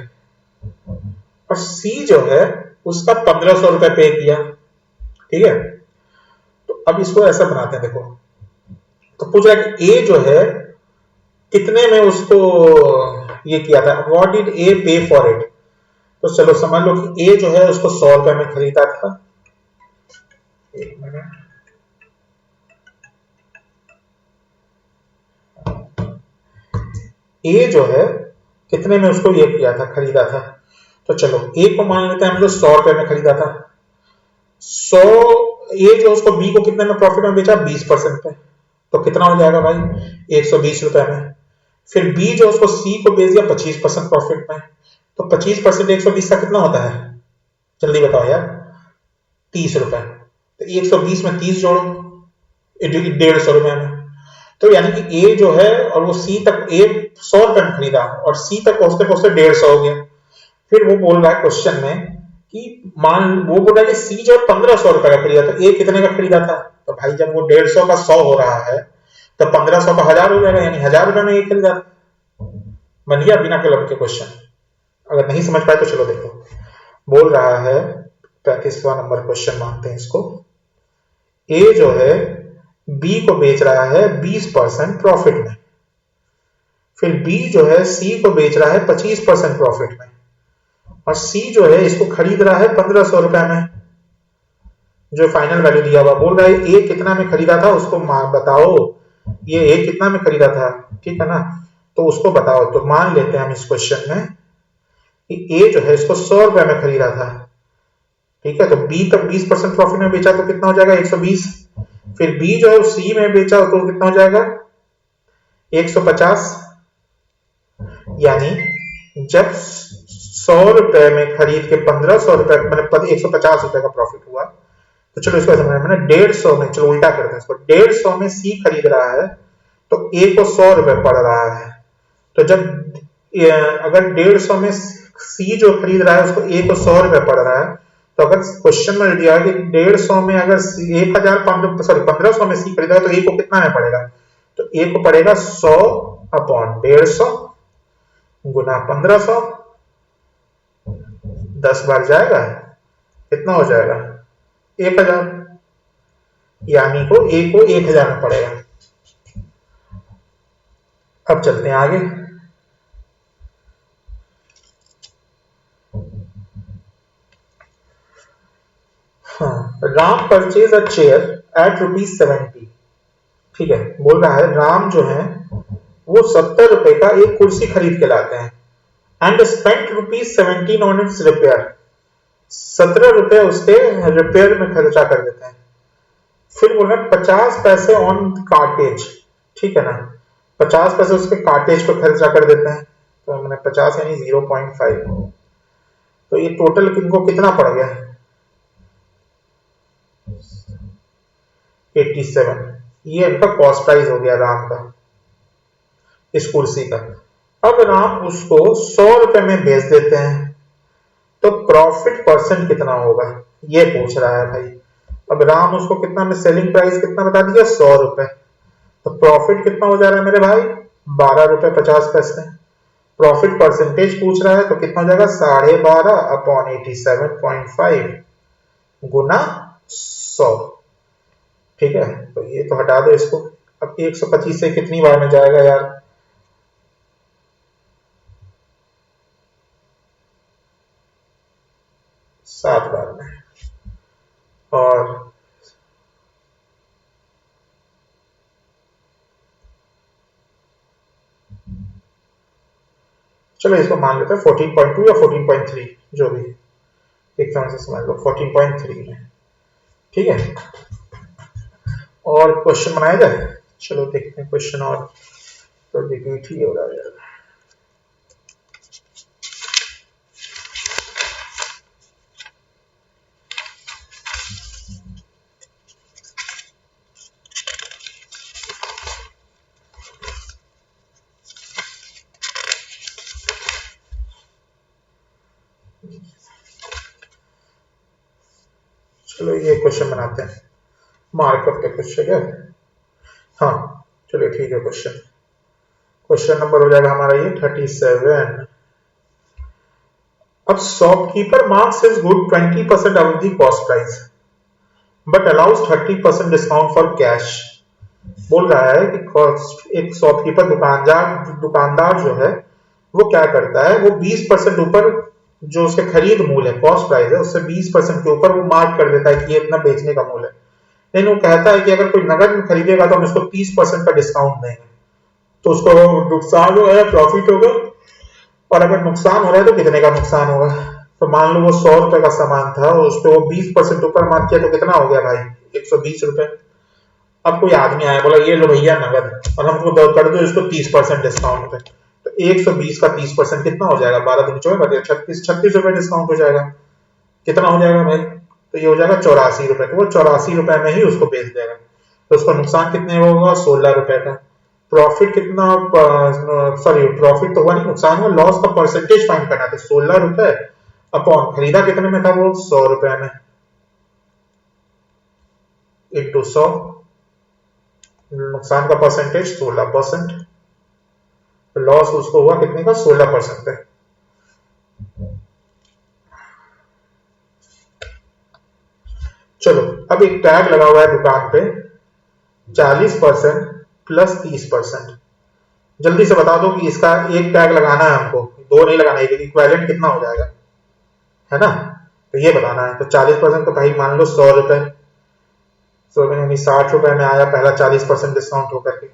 और सी जो है उसका 1500 रुपए पे किया। ठीक है, तो अब इसको ऐसा बनाते हैं, देखो, तो पूछ रहा है कि ए जो है कितने में उसको ये किया था, व्हाट डिड ए पे फॉर इट। तो चलो समझ लो कि ए जो है उसको 100 रुपए में खरीदा था। एक मिनट, ए जो है कितने में उसको ये किया था, खरीदा था। तो चलो ए को मान लेते हैं हम लोग 100 रुपए में खरीदा था। 100 ए जो उसको बी को कितने में प्रॉफिट में बेचा, 20% पे। तो कितना हो जाएगा भाई, 120 रुपए में। फिर बी जो उसको सी को बेच दिया 25% प्रॉफिट में। तो 25% 120 का कितना होता है, जल्दी बताओ यार, 30 रुपए। तो 120 में 30 जोड़ो, 150 रुपए में। तो यानी कि ए जो है और वो सी तक, ए 100 रुपए में खरीदा और सी तक पहुंचते पहुंचते 150 हो गया। फिर वो बोल रहा है क्वेश्चन में कि मान, वो बोल रहा है कि सी जो 1500 रुपए का खरीदा, तो ए कितने का खरीदा था। तो भाई जब वो 150 का 100 हो रहा है तो 1500 का 1000 हो जाएगा, यानी 1000 रुपए में ए खरीदा। बन गया बिना कलम के क्वेश्चन। अगर नहीं समझ पाए तो चलो देखो, बोल रहा है 35वां नंबर क्वेश्चन मानते हैं इसको। ए जो है बी को बेच रहा है 20% प्रॉफिट में। फिर बी जो है सी को बेच रहा है 25% प्रॉफिट में। और सी जो है इसको खरीद रहा है 1500 रुपए में, जो फाइनल वैल्यू दिया हुआ। बोल रहा है ए कितना में खरीदा था उसको बताओ, ये ए कितना में खरीदा था, ठीक है ना। तो उसको बताओ। तो मान लेते हैं हम इस क्वेश्चन में कि ए जो है इसको 100 रुपए में खरीदा था, ठीक है। तो बी तक 20% प्रॉफिट में बेचा तो कितना हो जाएगा, 120। फिर बी जो है सी में बेचा तो कितना हो जाएगा, 150। यानी जब 100 रुपए में खरीद के 1500 रुपए, मैंने 150 रुपए का प्रॉफिट हुआ। तो चलो इसको समझना, मैंने 150 में, चलो उल्टा करते हैं इसको, 150 में सी खरीद रहा है तो ए को 100 रुपए पड़ रहा है। तो जब अगर 150 में सी जो खरीद रहा है उसको ए को 100 रुपए पड़ रहा है, तो अगर क्वेश्चन में दिया है कि 150 में अगर 1500 में सी खरीदा है तो ए को कितना में पड़ेगा। तो ए को पड़ेगा 100 अपॉन 150 गुना 1500। 10 बार जाएगा, कितना हो जाएगा, 1000। यानी को ए को 1000 में पड़ेगा। अब चलते हैं आगे। हाँ, Ram purchase a chair at ₹70। ठीक है, बोल रहा है राम जो है वो 70 रुपए का एक कुर्सी खरीद के लाते हैं and spent ₹17 on it's repair. 17 रुपए उसके रिपेयर में खर्चा कर देते हैं। फिर बोल रहे 50 पैसे ऑन कार्टेज, ठीक है ना, 50 पैसे उसके कार्टेज पे खर्चा कर देते हैं। तो मैंने 50 यानी 0.5। तो ये टोटल इनको कितना पड़ गया, 87। ये इनका कॉस्ट प्राइस हो गया राम का, इस कुर्सी का। अब राम उसको 100 रुपए में बेच देते हैं, तो प्रॉफिट परसेंट कितना होगा ये पूछ रहा है भाई। अब राम उसको कितना में, सेलिंग प्राइस कितना बता दिया, 100 रुपए। तो प्रॉफिट कितना हो जा रहा है मेरे भाई, 12 रुपए 50 पैसे। प्रॉफिट परसेंटेज पूछ रहा है तो कितना हो जाएगा, 12.5 अपॉन 87.5 गुना 100। ठीक है, तो ये तो हटा दो इसको। अब 125 से कितनी बार में जाएगा यार, 7 बार में। और चलो इसको मान लेते हैं 14.2 या 14.3, जो भी एक तरह से समझ लो 14.3 में। ठीक है, और क्वेश्चन बनाया जाए। चलो देखते हैं क्वेश्चन, और तो रिपीट ही हो रहा है यार। चलो ये क्वेश्चन बनाते हैं, मार्कअप के क्वेश्चन है। हाँ चलिए ठीक है, क्वेश्चन नंबर हो जाएगा हमारा ये 37। अब shopkeeper marks his good 20% of the cost price but allows 30% discount for cash. बोल रहा है कि एक शॉपकीपर दुकानदार जो है वो क्या करता है, वो 20% ऊपर जो उसके खरीद मूल्य है, कॉस्ट प्राइस है, उससे 20% के ऊपर वो मार्क कर देता है कि ये इतना बेचने का मूल्य है। लेकिन वो कहता है कि अगर कोई नगद में खरीदेगा तो हम इसको 30% का डिस्काउंट देंगे। तो उसको नुकसान होगा या प्रॉफिट होगा, और अगर नुकसान हो रहा है तो कितने का नुकसान होगा। तो मान लो वो 100 रुपए का सामान था, उस पर वो 20% ऊपर मार किया तो कितना हो गया भाई, 120 रुपए। अब कोई आदमी आया बोला ये लो भैया नगद, और हमको कर दो इसको 30% डिस्काउंट पे, तो 120 का 30% कितना हो जाएगा, 12 दूनी 24, 36 रुपए डिस्काउंट हो जाएगा। कितना हो जाएगा भाई, तो ये हो जाएगा 84 रुपए। तो वो 84 रुपए में ही उसको बेच देगा, तो उसका नुकसान कितने होगा, 16 रुपए का। प्रॉफिट कितना, सॉरी प्रॉफिट तो हुआ नहीं, नुकसान हुआ, लॉस का परसेंटेज फाइंड करना था। 16 रुपए अपॉन खरीदा कितने में था वो, 100 रुपए में, इंटू 100, नुकसान का परसेंटेज 16%, तो लॉस उसको हुआ कितने का, 16% पे। चलो अब एक टैग लगा हुआ है दुकान पे, 40% प्लस 30%। जल्दी से बता दो कि इसका एक टैग लगाना है हमको, दो नहीं लगाना है, इक्विवेलेंट कितना हो जाएगा, है ना। तो ये बताना है। तो 40% तो भाई मान लो 100 रुपए, 100 यानी 60 रुपए में आया पहला 40% डिस्काउंट होकर के,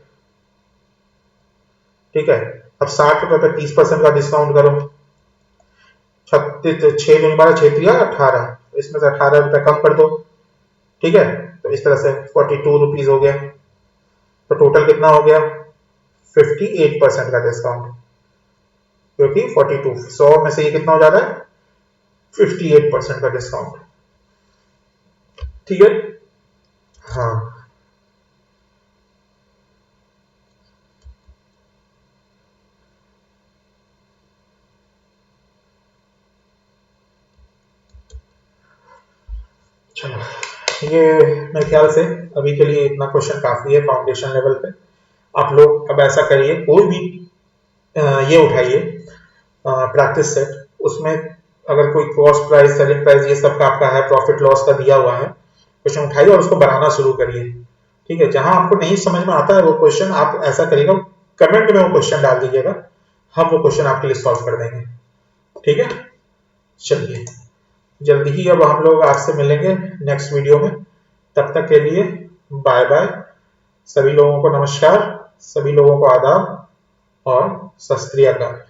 ठीक है। अब 60 रुपए पे 30% का डिस्काउंट करो, 36 6 दूनी 12 6 3 18, इसमें से 18 रुपए कम कर दो, ठीक है। तो इस तरह से 42 रुपीज हो गया। तो टोटल कितना हो गया, 58% का डिस्काउंट, क्योंकि 42 100 में से ये कितना हो जाता है, 58% का डिस्काउंट, ठीक है। हाँ चलो, ये मेरे ख्याल से अभी के लिए इतना क्वेश्चन काफी है फाउंडेशन लेवल पे। आप लोग अब ऐसा करिए, कोई भी ये उठाइए प्रैक्टिस सेट, उसमें अगर कोई कॉस्ट प्राइस सेलिंग प्राइस ये सब का आपका है, प्रॉफिट लॉस का दिया हुआ है, क्वेश्चन उठाइए और उसको बनाना शुरू करिए, ठीक है। जहां आपको नहीं समझ में आता है वो क्वेश्चन आप ऐसा करिएगा, कमेंट में वो क्वेश्चन डाल दीजिएगा, हम वो क्वेश्चन आपके लिए सॉल्व कर देंगे, ठीक है। चलिए, जल्दी ही अब हम लोग आपसे मिलेंगे नेक्स्ट वीडियो में, तब तक के लिए बाय बाय। सभी लोगों को नमस्कार, सभी लोगों को आदाब और सत श्री अकाल।